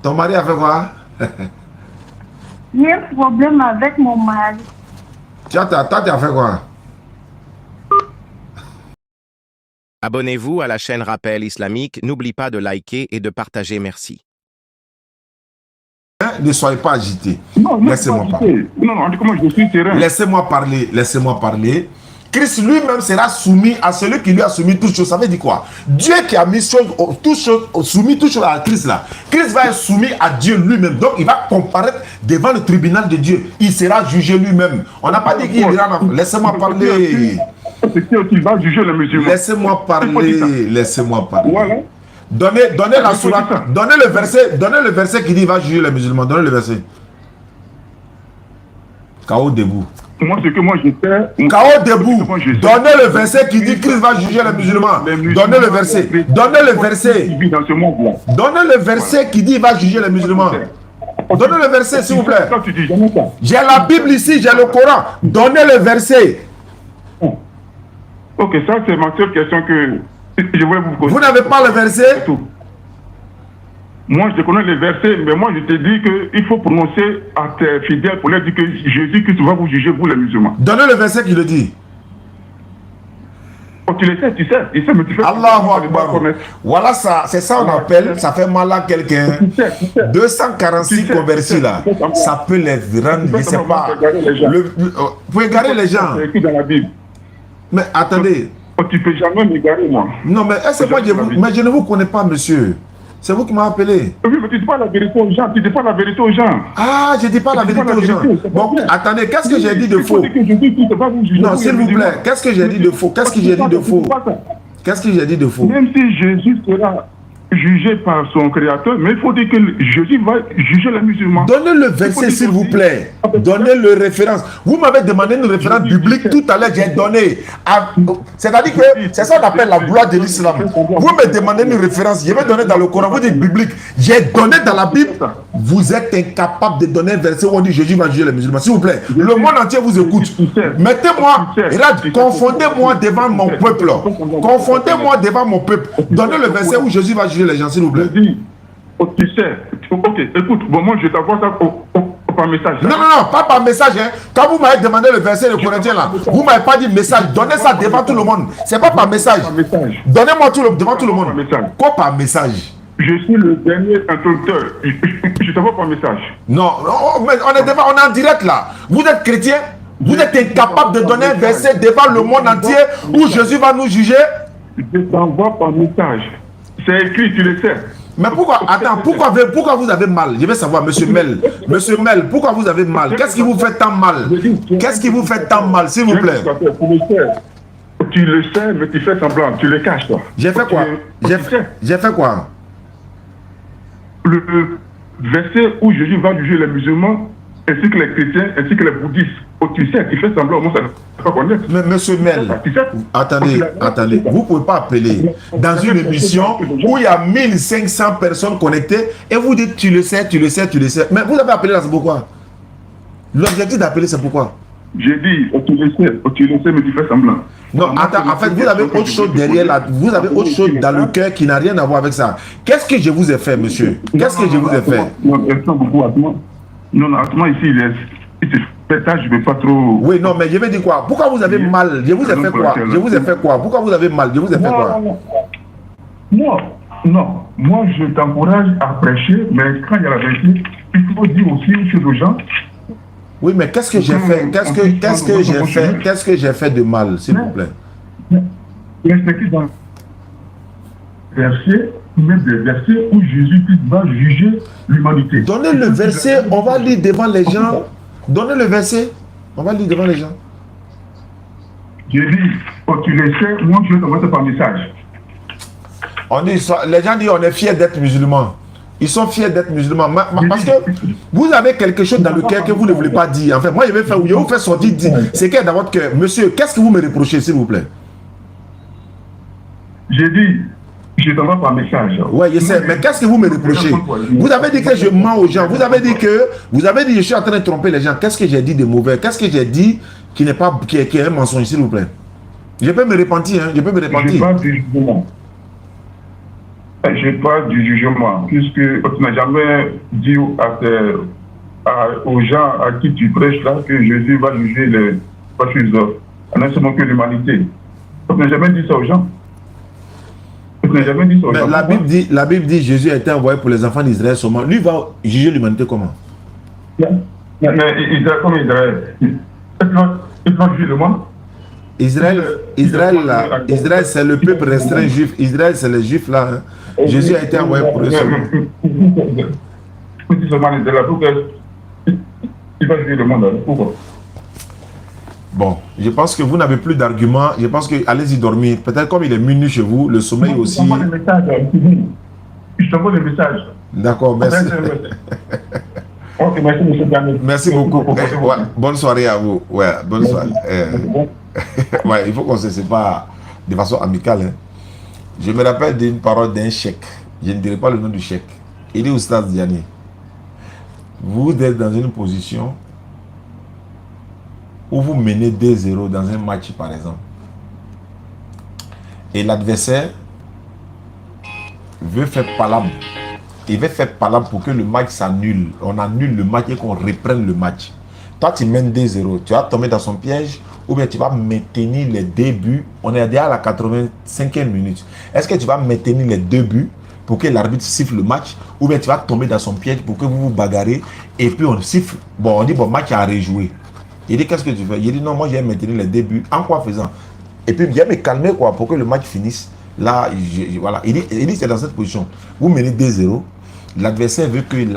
Ton mari a fait quoi? J'ai un problème avec mon mari. Toi, tu as fait quoi? Abonnez-vous à la chaîne Rappel Islamique. N'oublie pas de liker et de partager. Merci. Ne soyez pas agité. Non, Laissez-moi parler. Non, en tout cas, moi, je suis terrain. Laissez-moi parler. Laissez-moi parler. Christ lui-même sera soumis à celui qui lui a soumis toutes choses. Ça veut dire quoi? Dieu qui a mis soumis toutes choses à Christ là. Christ va être soumis à Dieu lui-même. Donc il va comparaître devant le tribunal de Dieu. Il sera jugé lui-même. On n'a pas dit qu'il ira. Laissez-moi parler. C'est qui va juger les musulmans. Laissez-moi parler. Laissez-moi parler. Voilà. Donnez la sourate. Donnez le verset qui dit va juger les musulmans. Donnez le verset. K.O. debout. Moi, ce que moi je fais. K.O. debout. Donnez le verset qui dit Christ va juger les musulmans. Donnez le verset. Donnez le verset. Donnez le verset qui dit va juger les musulmans. Donnez le verset, s'il vous plaît. J'ai la Bible ici, j'ai le Coran. Donnez le verset. Ok, ça c'est ma seule question que je voulais vous poser. Vous n'avez pas le verset? Moi, je connais les versets, mais moi, je te dis qu'il faut prononcer à tes fidèles pour leur dire que Jésus-Christ va vous juger, vous les musulmans. Donnez le verset qui le dit. Oh, tu le sais, mais tu fais... Allahu Akbar. Voilà ça, c'est ça on appelle, ça fait mal à quelqu'un. 246 convertis là, ça peut les rendre, je ne sais pas. Vous pouvez égarer les gens. C'est écrit dans la Bible. Mais attendez. Oh, tu ne peux jamais m'égarer, moi. Non, mais est-ce que moi, je ne vous connais pas, monsieur. C'est vous qui m'avez appelé. Oui, mais tu ne dis pas la vérité aux gens. Tu dis pas la vérité aux gens. Ah, je ne dis pas la vérité aux gens. Bon, attendez, qu'est-ce que j'ai dit de faux? Non, s'il vous plaît, qu'est-ce que j'ai dit de faux? Qu'est-ce que j'ai dit de faux? Qu'est-ce que j'ai dit de faux? Même si Jésus sera jugé par son créateur, mais il faut dire que Jésus va juger les musulmans. Donnez le verset, s'il vous plaît. Donnez le référence. Vous m'avez demandé une référence biblique tout à l'heure, j'ai donné. C'est-à-dire que c'est ça qu'on appelle la gloire de l'islam. Vous me demandez une référence, je vais donner dans le Coran, vous dites biblique. J'ai donné dans la Bible. Vous êtes incapable de donner un verset où on dit Jésus va juger les musulmans. S'il vous plaît, le monde entier vous écoute. Mettez-moi, confondez-moi devant mon peuple. Confondez-moi devant mon peuple. Donnez le verset où Jésus va juger les gens, s'il vous plaît. Oh, tu sais, ok, écoute, bon, moi je t'envoie ça par message. Non, pas par message. Hein. Quand vous m'avez demandé le verset de Corinthiens là, vous ne m'avez pas dit message. Donnez ça devant tout le monde. C'est pas par message. Donnez-moi devant tout le monde. Quoi par message? Je suis le dernier introducteur. Je t'envoie par message. Non, mais on est en direct là. Vous êtes chrétien? Vous êtes incapable de donner un verset devant le monde entier où Jésus va nous juger? Je t'envoie par message. C'est écrit, tu le sais. Mais pourquoi, attends, pourquoi vous avez mal? Je veux savoir, monsieur Mel. Monsieur Mel, pourquoi vous avez mal? Qu'est-ce qui vous fait tant mal? Qu'est-ce qui vous fait tant mal, s'il vous plaît? Tu le sais, mais tu fais semblant, tu le caches, toi. J'ai fait quoi? J'ai fait quoi? Le verset où Jésus va juger les musulmans, ainsi que les chrétiens, ainsi que les bouddhistes. Oh, tu sais, tu fais semblant, moi ça ne pas connaître. Mais monsieur Mel, attendez, vous ne pouvez pas appeler dans une émission où il y a 1500 personnes connectées et vous dites tu le sais. Mais vous avez appelé là, c'est pourquoi? L'objectif d'appeler, c'est pourquoi? J'ai dit, tu le sais, mais tu fais semblant. Non, attends, en fait, vous avez autre chose derrière là, vous avez autre chose dans le cœur qui n'a rien à voir avec ça. Qu'est-ce que je vous ai fait, monsieur? Qu'est-ce que je vous ai fait? Non, Atma ici, il te fait ça, je ne vais pas trop... Oui, non, mais je vais dire quoi? Pourquoi vous avez mal? Je vous ai fait quoi? Je vous ai fait quoi? Pourquoi vous avez mal? Je vous ai fait quoi? Non, moi je t'encourage à prêcher, mais quand il y a la vérité, il faut dire aussi une chose aux gens. Oui, mais qu'est-ce que j'ai fait? Qu'est-ce que j'ai fait de mal, s'il vous plaît? Respectez dans le verset, même des versets où Jésus-Christ va juger l'humanité. Donnez le verset, on va lire devant les gens. Donnez le verset, on va lire devant les gens. J'ai dit, tu le sais, moi je vais t'envoyer par message. On dit, les gens disent on est fiers d'être musulmans. Ils sont fiers d'être musulmans. Parce que vous avez quelque chose dans le cœur que vous ne voulez pas dire. En fait, moi, je vais vous faire sortir ce qu'il y a dans votre cœur. Monsieur, qu'est-ce que vous me reprochez, s'il vous plaît? J'ai dit, je t'envoie par message. Oui, je sais, mais qu'est-ce que vous me reprochez? Vous avez dit que je mens aux gens. Vous avez dit que je suis en train de tromper les gens. Qu'est-ce que j'ai dit de mauvais? Qu'est-ce que j'ai dit qui n'est pas qui est un mensonge, s'il vous plaît? Je peux me repentir, hein? Je peux me repentir. Je parle du jugement, puisque tu n'as jamais dit aux gens à qui tu prêches là que Jésus va juger les hommes. En un seulement que l'humanité. Tu n'as jamais dit ça aux gens. Tu n'as jamais dit ça aux gens. La Bible dit Jésus a été envoyé pour les enfants d'Israël seulement. Lui va juger l'humanité comment? Mais Israël, comme Israël, il va juger le monde. Israël, c'est le peuple restreint juif. Israël, c'est les juifs là. Hein. Jésus a été envoyé pour eux seulement. Il va juger le monde. Pourquoi? Bon, je pense que vous n'avez plus d'arguments. Je pense que allez-y dormir. Peut-être comme il est minuit chez vous, le sommeil aussi. Je t'envoie des messages. D'accord, merci. Ok, merci, monsieur Daniel. Merci beaucoup. Ouais, bonne soirée à vous. Ouais, bonne soirée. Ouais, il faut qu'on se sépare de façon amicale. Hein. Je me rappelle d'une parole d'un chèque. Je ne dirai pas le nom du chèque. Il dit au stade Diani. Vous êtes dans une position où vous menez 2-0 dans un match, par exemple. Et l'adversaire veut faire palabre. Il veut faire palabre pour que le match s'annule. On annule le match et qu'on reprenne le match. Toi, tu mènes 2-0. Tu vas tomber dans son piège ou bien tu vas maintenir les 2 buts. On est déjà à la 85e minute. Est-ce que tu vas maintenir les 2 buts pour que l'arbitre siffle le match ou bien tu vas tomber dans son piège pour que vous vous bagarrez et puis on siffle. Bon, on dit, bon, match a rejoué. Il dit, qu'est-ce que tu fais? Il dit, non, moi, j'ai maintenir les 2 buts. En quoi faisant? Et puis, viens me calmer, quoi, pour que le match finisse. Là, voilà. Il dit, c'est dans cette position. Vous menez 2-0. L'adversaire veut qu'il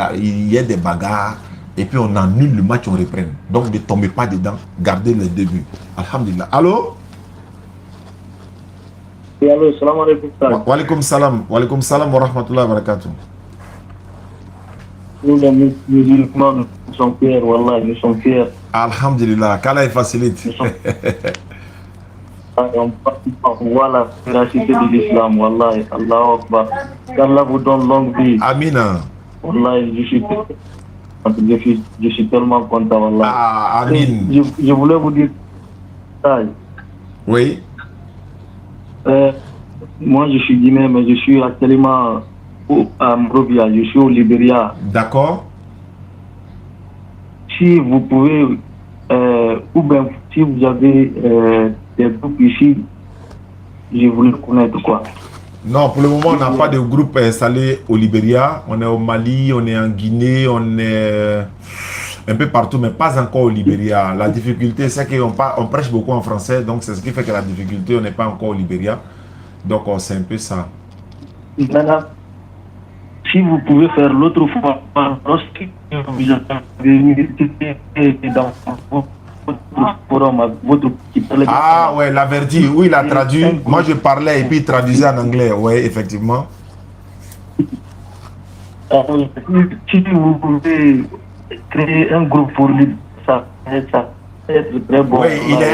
y ait des bagarres. Et puis, on annule le match, on reprenne. Donc, ne tombez pas dedans. Gardez les 2 buts. Alhamdulillah. Allô? Oui, allô, salam alaikum. Wa alaikum salam. Wa alaikum salam wa rahmatullahi wa barakatuh. Nous, les musulmans, nous sommes fiers, wallah, nous sommes fiers. Alhamdulillah, qu'Allah facilite. On voit la véracité de l'islam, wallah, Allah Akbar. Qu'Allah vous donne longue vie. Amina. Wallah, je suis tellement content, wallah. Ah, amin. Je voulais vous dire ça. Oui. Moi, je suis guinéen, mais je suis actuellement à Monrovia, je suis au Libéria. D'accord. Si vous pouvez, ou bien si vous avez des groupes ici, je voulais connaître quoi. Non, pour le moment, on n'a pas de groupe installé au Libéria. On est au Mali, on est en Guinée, on est un peu partout, mais pas encore au Libéria. La difficulté, c'est qu'on prêche beaucoup en français, donc c'est ce qui fait que la difficulté, on n'est pas encore au Libéria. Donc, c'est un peu ça. Maintenant, si vous pouvez faire l'autre fois, lorsque vous avez dans votre forum, votre qui parlait. Ah ouais, l'averti, oui, il a traduit. Moi, je parlais et puis il traduisait en anglais, oui, effectivement. Si vous pouvez créer un groupe pour lui, ça c'est très bon. Oui,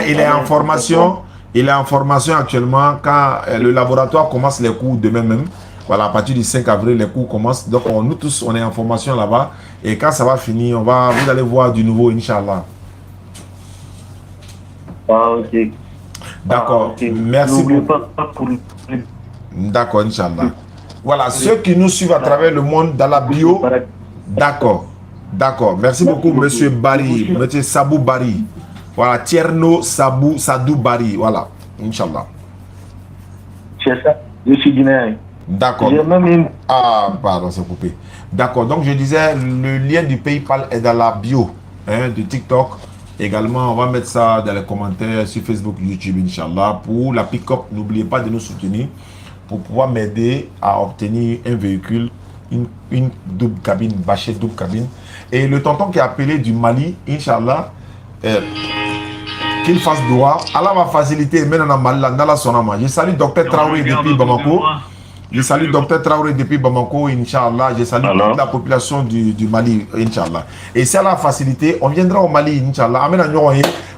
il est en formation. Il est en formation actuellement quand le laboratoire commence les cours demain même. Voilà, à partir du 5 avril, les cours commencent. Donc, nous tous, on est en formation là-bas. Et quand ça va finir, vous allez voir du nouveau, Inch'Allah. Ah, ok. D'accord. Okay. Merci beaucoup. D'accord, Inch'Allah. Voilà, ceux qui nous suivent à travers le monde dans la bio. D'accord. D'accord. Merci beaucoup, monsieur Barry, monsieur Sabou Barry. Voilà, Tierno Sadou Barry. Voilà, Inch'Allah. C'est ça, je suis guinéen. D'accord. Ah, pardon, c'est coupé. D'accord, donc je disais, le lien du PayPal est dans la bio de TikTok. Également, on va mettre ça dans les commentaires sur Facebook, YouTube, Inch'Allah. Pour la pick-up, n'oubliez pas de nous soutenir pour pouvoir m'aider à obtenir un véhicule, une double cabine, Vachette double cabine. Et le tonton qui a appelé du Mali, Inch'Allah, qu'il fasse droit. Allah va faciliter, maintenant, dans la sonama. Je salue Dr Traoré depuis Bamako. Je salue Dr Traoré depuis Bamako, Inch'Allah. Je salue toute la population du Mali, Inch'Allah. Et si Allah a facilité, on viendra au Mali, Inch'Allah.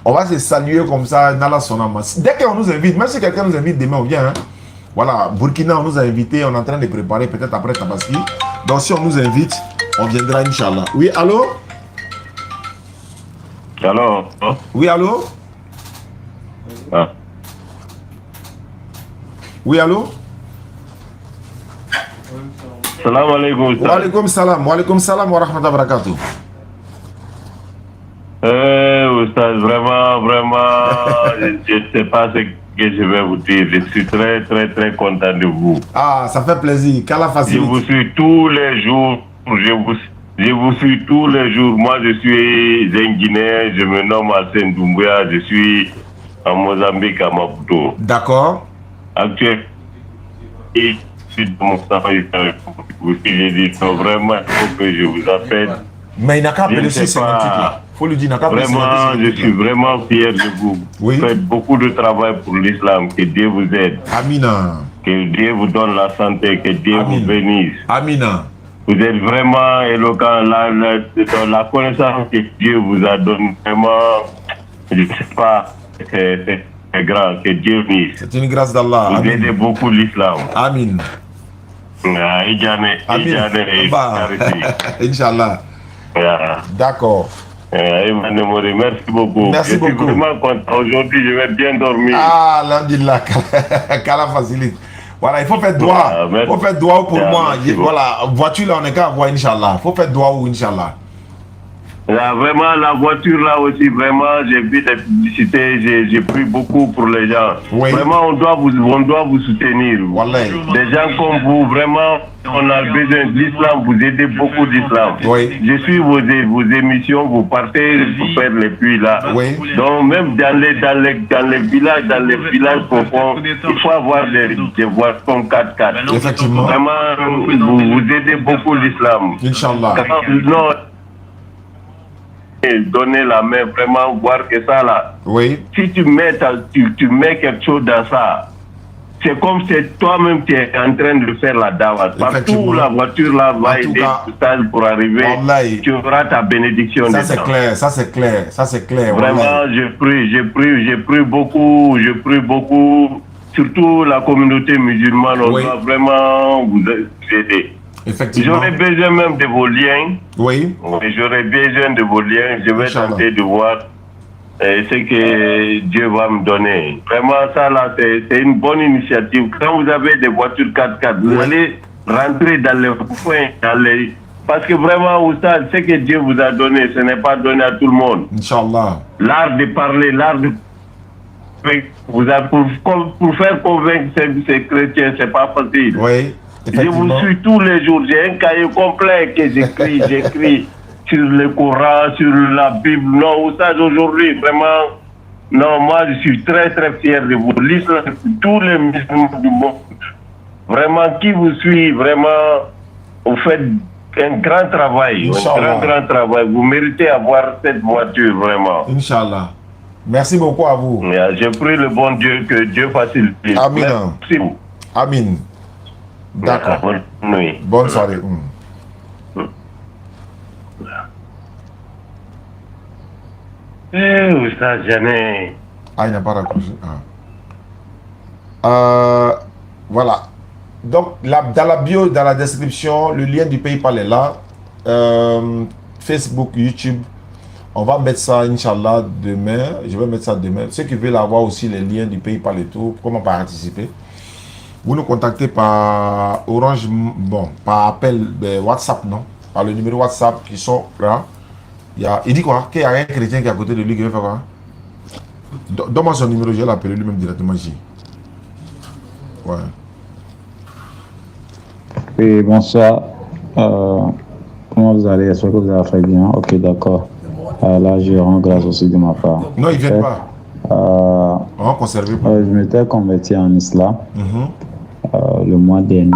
On va se saluer comme ça dans la sonama. Dès qu'on nous invite, même si quelqu'un nous invite demain, on vient. Hein. Voilà, Burkina, on nous a invités, on est en train de préparer, peut-être après Tabaski. Donc si on nous invite, on viendra, Inch'Allah. Oui, allô? Allô? Oui, allô? Oui, allô? Salam alaikum. Wa alaikum salam wa rahmatullahi wa barakatuh. Oustaz, vraiment, je ne sais pas ce que je vais vous dire. Je suis très, très, très content de vous. Ah, ça fait plaisir. Qu'Allah facilite. Je vous suis tous les jours. Je vous suis tous les jours. Moi, je suis un Guinéen. Je me nomme Hassan Doumbouya. Je suis en Mozambique, à Maputo. D'accord. Actuellement, je suis dans mon travail. J'ai dit, non, vraiment, il faut que je vous appelle. Mais il n'a qu'à Je ne appeler sais sur pas. là. Faut lui dire, il n'a qu'à appeler sur Vraiment, je suis vraiment fier de vous. Oui. Vous faites beaucoup de travail pour l'islam. Que Dieu vous aide. Amina. Que Dieu vous donne la santé. Que Dieu Amin. vous bénisse. Amina. Vous êtes vraiment éloquent. La connaissance que Dieu vous a donnée, vraiment, je ne sais pas, c'est grand. Que Dieu bénisse. C'est une grâce d'Allah. Vous aidez beaucoup l'islam. Amin. Amin. Bah, Inch'Allah. D'accord. Merci beaucoup. Merci je suis beaucoup. vraiment content. Aujourd'hui, je vais bien dormir. Ah, alhamdulillah. Qu'Allah facilite. Voilà, il faut faire doigt. Ah, Il faut faire doigt pour moi. merci beaucoup. Voilà, voiture là, on est qu'à avoir, Inch'Allah. Il faut faire doigt ou Inch'Allah. Là, vraiment, la voiture là aussi, vraiment, j'ai vu des publicités, j'ai pris beaucoup pour les gens. Oui. Vraiment, on doit vous soutenir. Wallahi. Des gens comme vous, vraiment, on a besoin de l'islam, vous aidez beaucoup d'islam. Oui. Je suis vos émissions, vous partez pour faire les puits là. Oui. Donc même dans les villages profonds, il faut avoir des voies comme 4x4. Effectivement. Vraiment, vous aidez beaucoup l'islam. Inch'Allah. Non, donner la main, vraiment voir que ça là. Oui. Si tu mets quelque chose dans ça, c'est comme si toi-même tu es en train de faire la dawa. Partout la voiture là va aider pour arriver. Wallahi. Tu auras ta bénédiction. Ça c'est clair, ça c'est clair, ça c'est clair. Vraiment, Wallahi. j'ai pris beaucoup, surtout la communauté musulmane. On doit vraiment vous aider. Effectivement. J'aurais besoin même de vos liens. Oui. J'aurais besoin de vos liens. Je vais tenter de voir ce que Dieu va me donner. Vraiment, ça là, c'est une bonne initiative. Quand vous avez des voitures 4x4, vous allez rentrer dans les coins, parce que vraiment, Oustaz, ce que Dieu vous a donné, ce n'est pas donné à tout le monde. Inch'Allah. L'art de parler, l'art de... Pour faire convaincre ces chrétiens, c'est pas facile. Oui. Je vous suis tous les jours. J'ai un cahier complet que j'écris sur le Coran, sur la Bible. Non, Oustaz, aujourd'hui, vraiment, non, moi, je suis très, très fier de vous. L'islam, tous les musulmans du monde, vraiment, qui vous suit, vraiment, vous faites un grand travail. Un grand travail. Vous méritez avoir cette voiture, vraiment. Inch'Allah. Merci beaucoup à vous. Je prie le bon Dieu que Dieu facilite. Amin. Merci. Amin. D'accord. Bonne nuit. Bonne soirée. Oustaz, jamais. Ah, il n'a pas raccroché. Voilà. Donc, dans la bio, dans la description, le lien du PayPal est là. Facebook, YouTube. On va mettre ça, Inch'Allah, demain. Je vais mettre ça demain. Ceux qui veulent avoir aussi les liens du PayPal et tout, comment participer. Vous nous contactez par Orange, bon, par appel WhatsApp, non? Par le numéro WhatsApp qui sont là. Il dit quoi? Qu'il y a un chrétien qui est à côté de lui qui veut faire quoi? Donne-moi son numéro, je vais l'appeler lui-même directement ici. Ouais. Oui, bonsoir. Comment vous allez? Est-ce que vous avez fait bien? Ok, d'accord. Là, je rends grâce aussi de ma part. Non, il ne vient pas. On va conserver. Je m'étais converti en islam le mois dernier.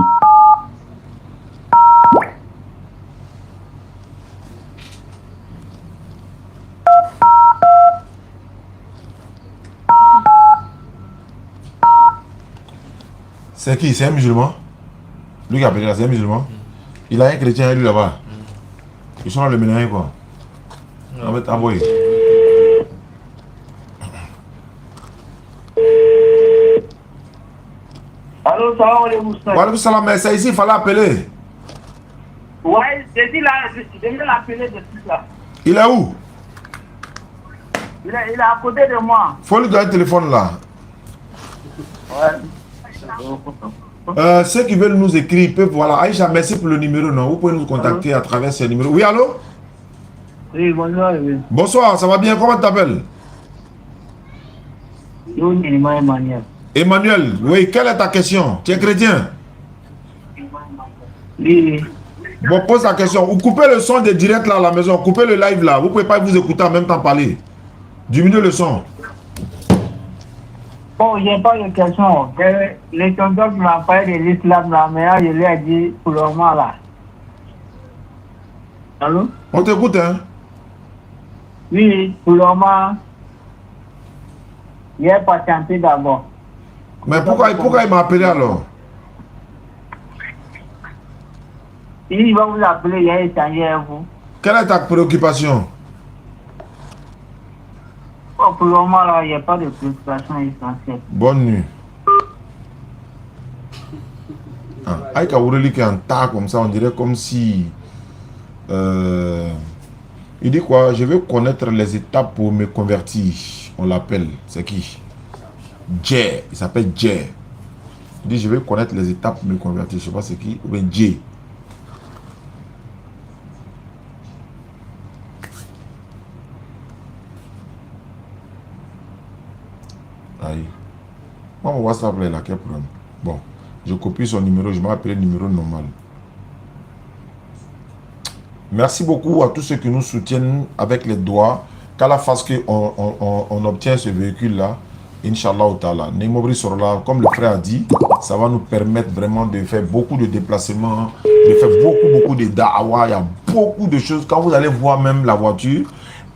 C'est qui? C'est un musulman? Lui qui a appelé là, c'est un musulman? Il a un chrétien lui là-bas. Ils sont dans le ménage quoi. On va t'envoyer. Allô, salam alaikum. Walaikum salam, mais c'est ici, il fallait appeler. Ouais, j'ai dit là, je vais l'appeler de tout là. Il est où? Il est à côté de moi. Faut lui donner le téléphone là. Ouais. Ceux qui veulent nous écrire peuvent, voilà. Aïcha, merci pour le numéro, non? Vous pouvez nous contacter à travers ce numéro. Oui, allô? Oui, bonjour. Oui. Bonsoir, ça va bien? Comment tu t'appelles? Emmanuel. Emmanuel, oui, quelle est ta question? Tu es chrétien? Oui. Bon, pose ta question. Vous coupez le son de direct là à la maison, coupez le live là. Vous ne pouvez pas vous écouter en même temps parler. Diminuez le son. Bon, j'ai pas de question. Les tonton qui m'a parlé de l'islam là, mais là, je lui ai dit pour le moment là. Allô? On t'écoute, hein? Oui, pour le moment, il a patienté d'abord. Mais pourquoi il m'a appelé alors? Il va vous appeler, il a échangé avec vous. Quelle est ta préoccupation? Bon, pour le moment là, il n'y a pas de préoccupation essentielle. Bonne nuit. Aïka Oureli qui est en tas comme ça, on dirait comme si... il dit quoi? Je veux connaître les étapes pour me convertir. On l'appelle. C'est qui? Jay. Il s'appelle Jay. Il dit je veux connaître les étapes pour me convertir. Je ne sais pas c'est qui. Ou bien Jay. Aïe. Moi, mon WhatsApp là, il a quel problème? Bon, je copie son numéro. Je vais appeler le numéro normal. Merci beaucoup à tous ceux qui nous soutiennent avec les doigts. Qu'à la phase qu'on obtient ce véhicule-là, Inch'Allah Ta'ala, Nemobri Sorola, comme le frère a dit, ça va nous permettre vraiment de faire beaucoup de déplacements, de faire beaucoup de da'awa. Il y a beaucoup de choses. Quand vous allez voir même la voiture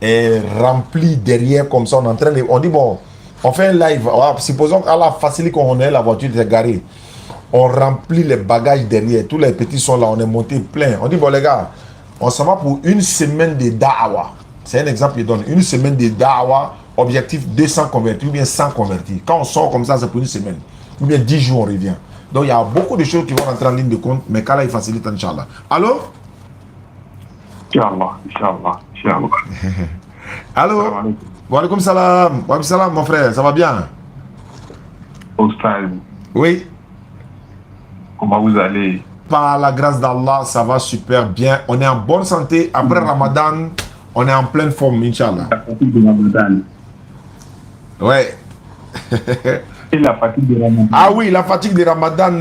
est remplie derrière comme ça, on est en train de... On dit bon, on fait un live. Voilà, supposons qu'à la facilité qu'on est, la voiture est garée. On remplit les bagages derrière. Tous les petits sont là, on est monté plein. On dit bon les gars, on s'en va pour une semaine de da'awa. C'est un exemple qu'il donne. Une semaine de da'awa, objectif 200 convertis ou bien 100 convertis. Quand on sort comme ça, c'est pour une semaine. Ou bien 10 jours, on revient. Donc il y a beaucoup de choses qui vont rentrer en ligne de compte, mais qu'Allah il facilite, Inch'Allah. Allô? Inch'Allah. Allô? Wa alaikum salam. Wa alaikum salam, mon frère, ça va bien? Oustaz, Oui. comment vous allez? Par la grâce d'Allah, ça va super bien. On est en bonne santé. Après Ramadan, on est en pleine forme, Inch'Allah. La fatigue de Ramadan. Ouais. Et la fatigue de Ramadan. Ah oui, la fatigue de Ramadan.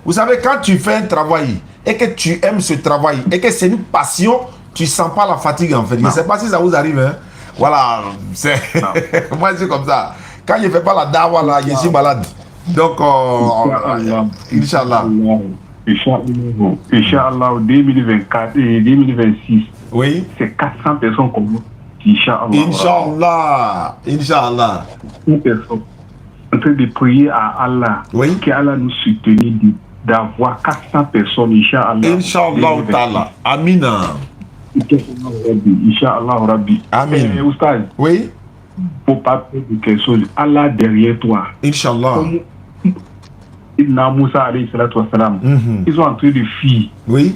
Vous savez, quand tu fais un travail et que tu aimes ce travail et que c'est une passion, tu ne sens pas la fatigue en fait. Je ne sais pas si ça vous arrive. Hein? Voilà. Moi, c'est comme ça. Quand je ne fais pas la dawa, là, je suis malade. Donc, Inch'Allah. Inch'Allah, 2024 et 2026. Oui. C'est 400 personnes comme vous. Inch'Allah. Inch'Allah. Inch'Allah. 400 personnes. En train de prier à Allah. Oui. Qu'Allah nous soutenir d'avoir 400 personnes. Inch'Allah. Inch'Allah Ta'ala. Amina. Inch'Allah Rabbi. Amin. Oustaz, Oui. faut pas perdre quelque chose. Allah derrière toi. Inch'Allah. Moussa alayhi salatu wassalam. Ils ont entré de filles Oui.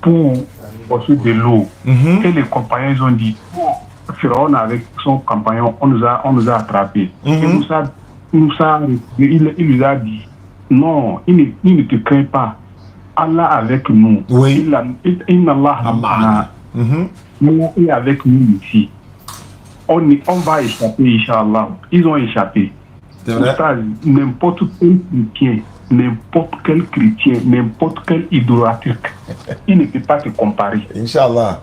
pour porter de l'eau. Mhm. Et les compagnons ils ont dit, Pharaon avec son compagnon, on nous a attrapés. Et Moussa, il nous a dit, non, il ne te craint pas. Allah avec nous. Oui. Allah est avec nous ici. On va échapper, Inch'Allah. Ils ont échappé. C'est vrai. N'importe quel chrétien, n'importe quel idolâtre, il ne peut pas te comparer. Inch'Allah.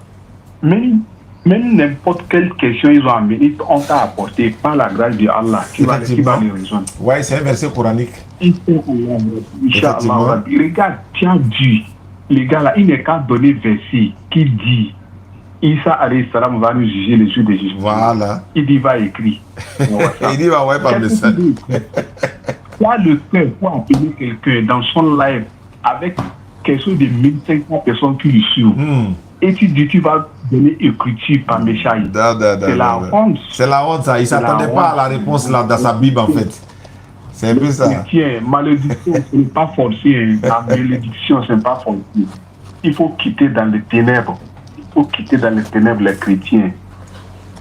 Même n'importe quelle question ils ont amené, on t'a apporté par la grâce de Allah qui va les résoudre. Oui, c'est un verset coranique. Inch'Allah. Regarde, tu as dit, les gars là, il n'est qu'à donner verset qui dit Isa alayhi salam va nous juger les jours de jugement. Voilà. Il dit va écrire. Il dit va envoyer par message. Tu as le cœur pour appeler quelqu'un dans son live avec quelque chose de 1500 personnes qui le suivent. Et tu dis tu vas donner écriture par message. C'est la honte. C'est la honte ça. Il ne s'attendait pas à la réponse là dans sa Bible en fait. C'est un peu ça. Tiens, malédiction, ce n'est pas forcé. La malédiction, ce n'est pas forcé. Il faut quitter dans les ténèbres. Il faut quitter dans les ténèbres les chrétiens.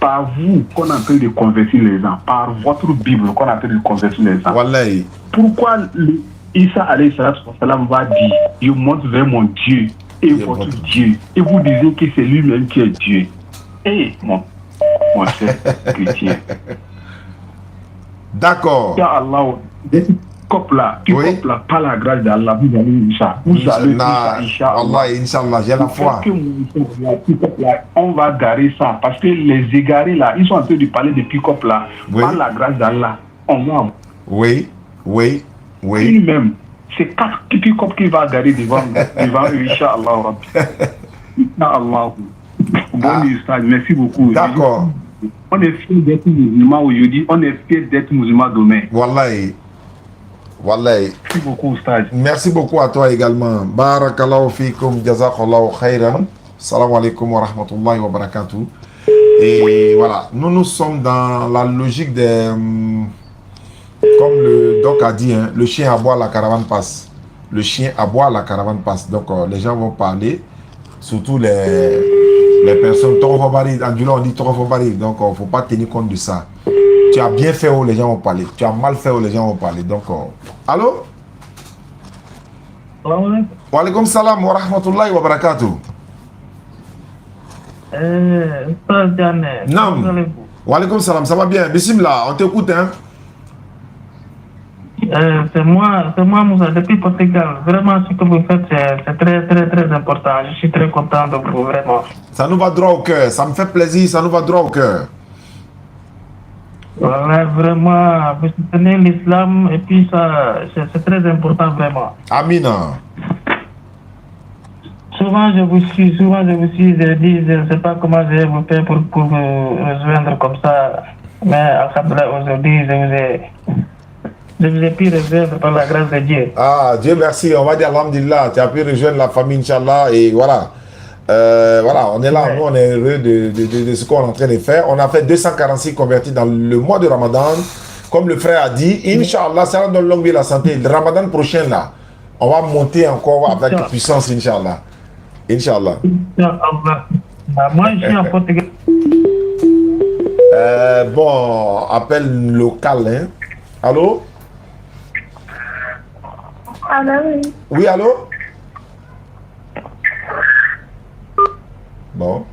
Par vous qu'on est en train de convertir les gens. Par votre Bible qu'on est en train de convertir les gens. Wallahi. Pourquoi Isa alayhi salatu wa salam va dire, je monte vers mon Dieu et votre Dieu. Et vous disiez que c'est lui-même qui est Dieu. Eh, mon cher chrétien. D'accord. Ya Allah, là, qui copent là, par la grâce d'Allah, vous allez Inch'Allah. Vous allez Inch'Allah. Inch'Allah, j'ai la foi. On va garer ça parce que les égarés là, ils sont en train de parler de pick-up là. Oui. Par la grâce d'Allah, on va. Oui. Lui-même, c'est 4 pick-up qui va garer devant eux, Inch'Allah. Inch'Allah. Bon, merci beaucoup. D'accord. On est fiers d'être musulmans aujourd'hui, on est fiers d'être musulmans demain. Wallahi. Merci beaucoup, Ustad. Merci beaucoup à toi également. Barakallahu fikum, jazakallahu khairan. Salam alaikum wa rahmatullahi wa barakatuh. Et voilà, nous sommes dans la logique des... comme le doc a dit, hein, le chien aboie, la caravane passe. Le chien aboie, la caravane passe. Donc les gens vont parler, surtout les personnes. Torofobari, en Dula on dit Torofobari, donc il ne faut pas tenir compte de ça. Tu as bien fait où les gens vont parler. Tu as mal fait où les gens vont parler. Donc, allô? Wa alaikum salam wa rahmatullahi wa barakatuh. Nam. Wa alaikum salam, ça va bien. Bismillah, on t'écoute, hein? C'est moi, Moussa, depuis Portugal. Vraiment, ce que vous faites, c'est très important. Je suis très content de vous, vraiment. Ça nous va droit au cœur. Ça me fait plaisir, ça nous va droit au cœur. Voilà, vraiment, vous soutenez l'islam et puis ça, c'est très important, vraiment. Amina. Souvent je vous suis, je dis, je ne sais pas comment je vais vous faire pour vous rejoindre comme ça. Mais alhamdoulilah, aujourd'hui, je vous ai pu rejoindre par la grâce de Dieu. Ah, Dieu merci, on va dire alhamdulillah, tu as pu rejoindre la famille, Inch'Allah, et voilà. Voilà, on est là, nous on est heureux de ce qu'on est en train de faire. On a fait 246 convertis dans le mois de Ramadan. Comme le frère a dit, Inch'Allah, ça donne longue vie la santé. Le Ramadan prochain là, on va monter encore avec puissance, Inch'Allah. Inch'Allah. Moi je suis en Portugal. Bon, appel local, hein. Allô? Allô, oui. Oui, allô? Bon.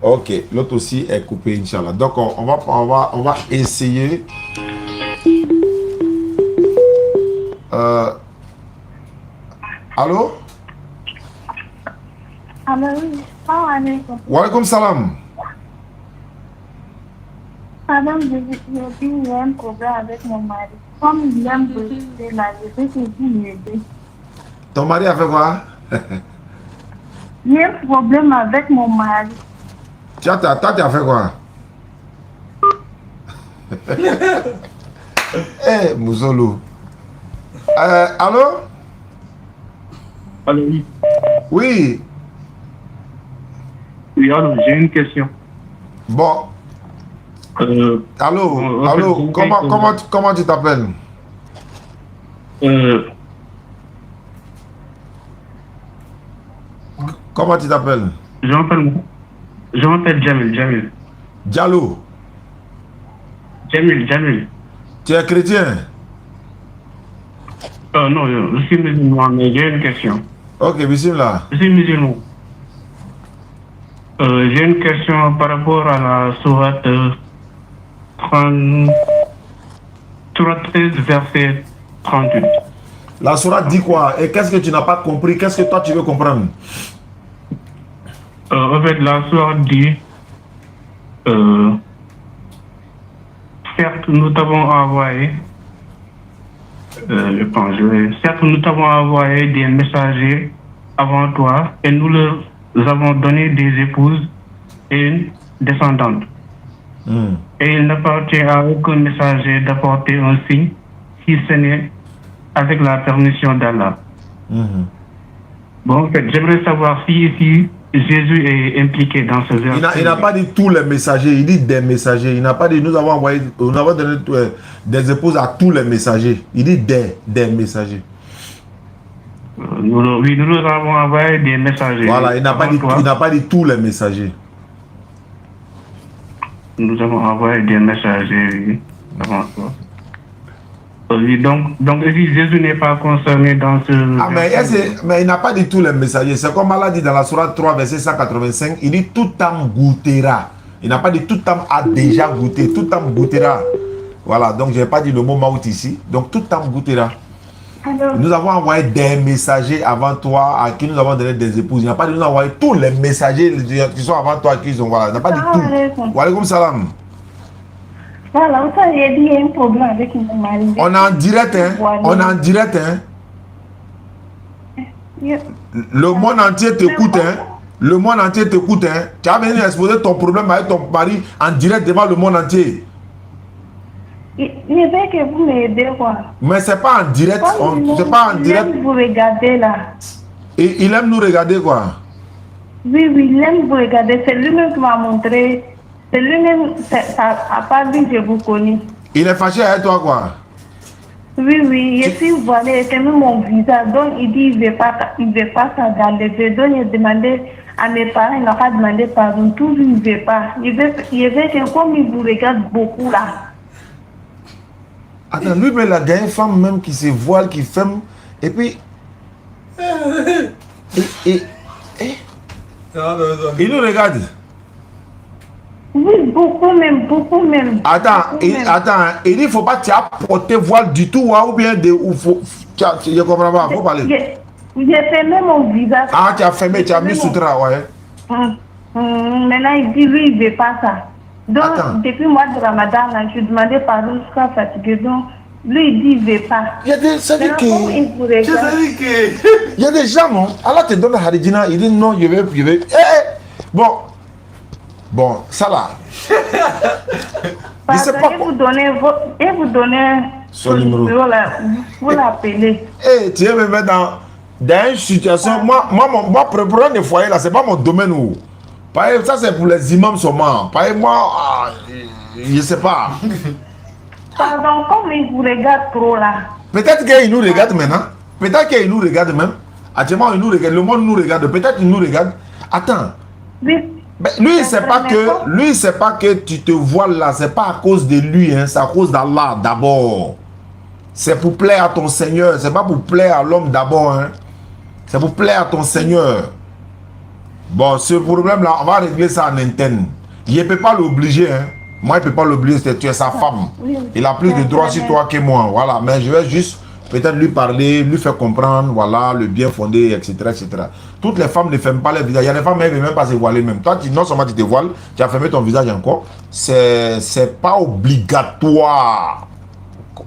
Ok, l'autre aussi est coupé, Inch'Allah. Donc, on va essayer. Allô? Allô, oui. Salam alaikum. Wa alaikum salam. Madame, j'ai un problème avec mon mari. Comme il aime briser la vie, je sais qu'il m'aider. Ton mari a fait quoi? J'ai un problème avec mon mari. Tu as fait quoi? Eh, Mouzolo. Allô? Allô, oui. Oui. Oui, alors, j'ai une question. Bon. Allô, comment tu t'appelles? Comment tu t'appelles? Je m'appelle Jamil. Diallo. Jamil. Tu es chrétien? Non, je suis musulman, mais j'ai une question. Ok, bismillah. Je suis musulman. J'ai une question par rapport à la sourate 13, verset 38. La sourate dit quoi? Et qu'est-ce que tu n'as pas compris? Qu'est-ce que toi tu veux comprendre? En fait, la sourate dit certes, nous t'avons envoyé certes, nous t'avons envoyé des messagers avant toi et nous leur avons donné des épouses et une descendante. Et il n'appartient à aucun messager d'apporter un signe si ce n'est avec la permission d'Allah. Bon, en fait, j'aimerais savoir si ici Jésus est impliqué dans ce verset. Il n'a pas dit tous les messagers, il dit des messagers. Il n'a pas dit nous avons donné des épouses à tous les messagers. Il dit des messagers. Nous leur avons envoyé des messagers. Voilà, il n'a pas dit tous les messagers. Nous avons envoyé des messagers avant toi. Oui, donc si Jésus n'est pas concerné dans ce... Ah, mais il n'a pas dit tous les messagers. C'est comme Allah dit dans la Sourate 3, verset 185, il dit tout âme goûtera. Il n'a pas dit tout âme a déjà goûté, tout âme goûtera. Voilà, donc je n'ai pas dit le mot maout ici. Donc tout âme goûtera. Alors, Nous avons envoyé des messagers avant toi à qui nous avons donné des épouses. Il n'a pas dit nous envoyer tous les messagers qui sont avant toi qui sont. Voilà, il n'a pas dit tout. Wa alaykoum salam. voilà, ça, j'ai dit, il y a un problème avec mon mari. On est en direct, hein. On est en direct, hein. Le monde entier t'écoute, hein. Le monde entier t'écoute, hein. Tu as venu exposer ton problème avec ton mari en direct devant le monde entier. Je veux que vous m'aidez, quoi. Mais c'est pas en direct. C'est pas en direct. Il aime vous regarder, là. Et il aime nous regarder, quoi. Oui, il aime vous regarder. C'est lui-même qui m'a montré. C'est lui-même, ça n'a pas vu que je vous connais. Il est fâché avec toi, quoi. Oui, je suis voilée, c'est même mon visage. Donc, il dit, il ne veut pas ça dans les yeux. Donc, il a demandé à mes parents, il leur a demandé pardon. Toujours, il ne veut pas. Il veut que, comme il vous regarde beaucoup, là. Attends, lui, mais il a gagné une femme même qui se voile, qui ferme. Et puis. Il nous regarde. Oui, beaucoup même. Attends, il dit, il ne faut pas porter voile du tout, hein, ou bien je ne comprends pas, il faut parler. J'ai fermé mon visage. Ah, tu as fermé, tu as mis sutra, ouais. Maintenant, il dit, lui, il ne veut pas ça. Donc, depuis le mois de Ramadan, là, je demandais pardon, je suis fatigué. Donc, lui, il dit, il ne veut pas. Il y a des, ça dit que, il y a des gens, non? Allah te donne Haridina, il dit non, je vais. Bon, ça là. Parce que vous donnez son numéro. Là, vous l'appelez. Tu veux me mettre dans une situation. Moi, pour problème de foyer là, c'est pas mon domaine où. Ça, c'est pour les imams seulement. Moi, je sais pas. Pardon, comme il vous regarde trop là. Peut-être qu'il nous regarde maintenant. Peut-être qu'il nous regarde même. Actuellement, il nous regarde. Le monde nous regarde. Peut-être qu'il nous regarde. Attends. Oui. Lui, il sait pas que tu te voiles là. C'est pas à cause de lui. Hein. C'est à cause d'Allah d'abord. C'est pour plaire à ton Seigneur. C'est pas pour plaire à l'homme d'abord. Hein. C'est pour plaire à ton Seigneur. Bon, ce problème-là, on va régler ça en interne. Il ne peut pas l'obliger. Hein. Moi, il ne peut pas l'obliger. Tu es sa femme. Il a plus de droits sur toi que moi. Voilà. Mais je vais juste peut-être lui parler, lui faire comprendre, voilà, le bien fondé, etc., etc. Toutes les femmes ne ferment pas leur visage. Il y a des femmes qui ne veulent même pas se voiler même. Toi, non seulement tu te voiles, tu as fermé ton visage encore. C'est pas obligatoire.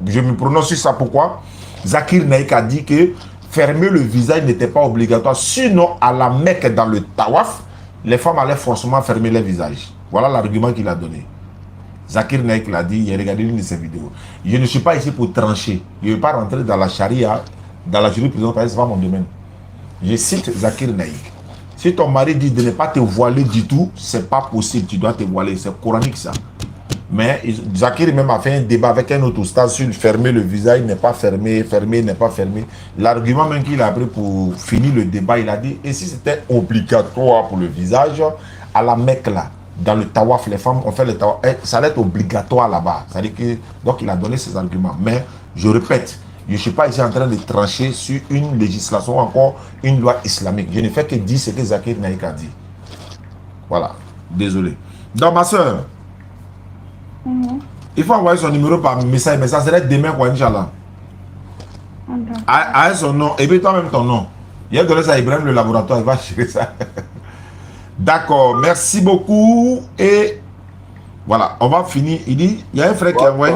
Je me prononce sur ça. Pourquoi? Zakir Naïk a dit que fermer le visage n'était pas obligatoire. Sinon, à la Mecque, dans le Tawaf, les femmes allaient forcément fermer leur visage. Voilà l'argument qu'il a donné. Zakir Naïk l'a dit, il a regardé l'une de ses vidéos. Je ne suis pas ici pour trancher. Je ne vais pas rentrer dans la charia, dans la jurisprudence, parce que ce n'est pas mon domaine. Je cite Zakir Naïk. Si ton mari dit de ne pas te voiler du tout, ce n'est pas possible, tu dois te voiler. C'est coranique ça. Mais Zakir même a fait un débat avec un autre stade sur fermer le visage, n'est pas fermé, fermé, n'est pas fermé. L'argument même qu'il a pris pour finir le débat, il a dit, et si c'était obligatoire pour le visage, à la Mecque là, dans le tawaf, les femmes ont fait le tawaf, ça allait être obligatoire là-bas. Donc il a donné ses arguments. Mais je répète, je ne suis pas ici en train de trancher sur une législation, encore une loi islamique. Je ne fais que dire ce que Zakir Naïk a dit. Voilà, désolé. Donc ma soeur, il faut envoyer son numéro par message, mais ça serait demain quoi, Inch'Allah. Avec son nom, et puis toi-même ton nom. Il a donné ça à Ibrahim le laboratoire, il va chercher ça. D'accord, merci beaucoup. Et voilà, on va finir. Il dit, il y a un frère qui a envoyé.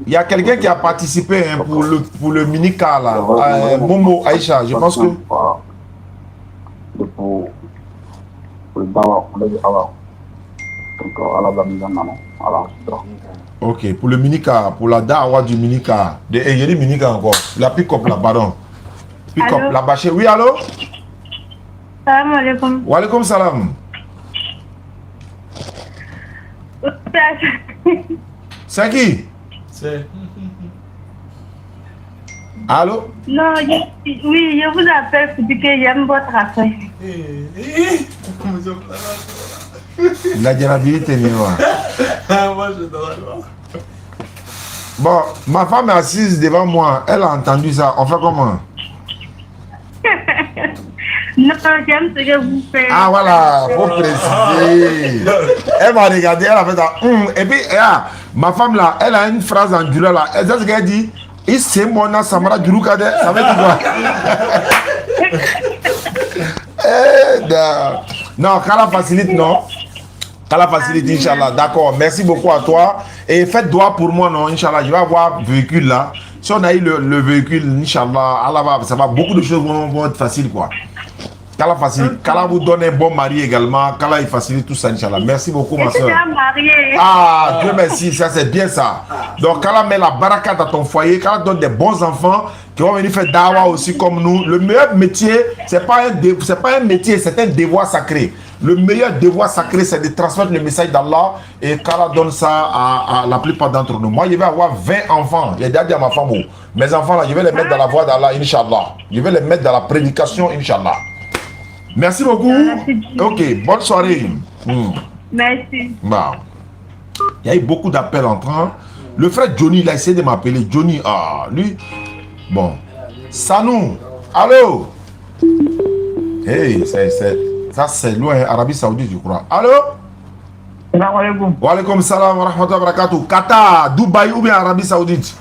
Il y a quelqu'un qui a participé hein, pour le mini-car là. Momo Aïcha, je pense que. Ok, pour le mini-car, pour la dawa du mini-car. Il y a des mini-car encore. La pick-up là, pardon. Pick-up, la bâchée. Oui, allô? Salam alaikum. Wa alaikum salam. C'est qui? Allô? Non, oui, je vous appelle pour dire que j'aime votre affaire. La gérabilité, Moi, je dois. Bon, ma femme est assise devant moi. Elle a entendu ça. On fait comment? Non, j'aime ce que vous faites. Ah voilà, faut préciser. Elle m'a regardé, elle a fait ça. Et puis, ma femme là, elle a une phrase en dura là. Elle sait ce qu'elle dit. Il c'est mon nom, Samara Durukade. Ça veut dire quoi? Non, quand la facilite, non. Quand la facilite, Inch'Allah. D'accord, merci beaucoup à toi. Et faites doigt pour moi, non, Inch'Allah. Je vais avoir le véhicule là. Si on a eu le véhicule, Inch'Allah, Allah ça va, beaucoup de choses vont être faciles, quoi. Kala facilite, Kala vous donne un bon mari également, Kala il facilite tout ça, Inch'Allah. Merci beaucoup, ma soeur. Ah, Dieu merci, ça c'est bien ça. Donc Kala met la baraka dans ton foyer, Kala donne des bons enfants qui vont venir faire dawa aussi comme nous. Le meilleur métier, c'est pas un métier, c'est un devoir sacré. Le meilleur devoir sacré, c'est de transmettre le message d'Allah et Kala donne ça à la plupart d'entre nous. Moi, je vais avoir 20 enfants. J'ai déjà dit à ma femme, mes enfants là, je vais les mettre dans la voie d'Allah, Inch'Allah. Je vais les mettre dans la prédication, Inch'Allah. Merci beaucoup. Ok, bonne soirée. Merci. Bah. Il y a eu beaucoup d'appels entrants. Le frère Johnny, il a essayé de m'appeler. Johnny, lui. Bon. Sanou, allô? Hey, ça c'est loin, Arabie Saoudite, je crois. Allô? Salam alaikum. Wa alaikum salam wa rahmatullahi wa barakatuh. Qatar, Dubaï ou bien Arabie Saoudite?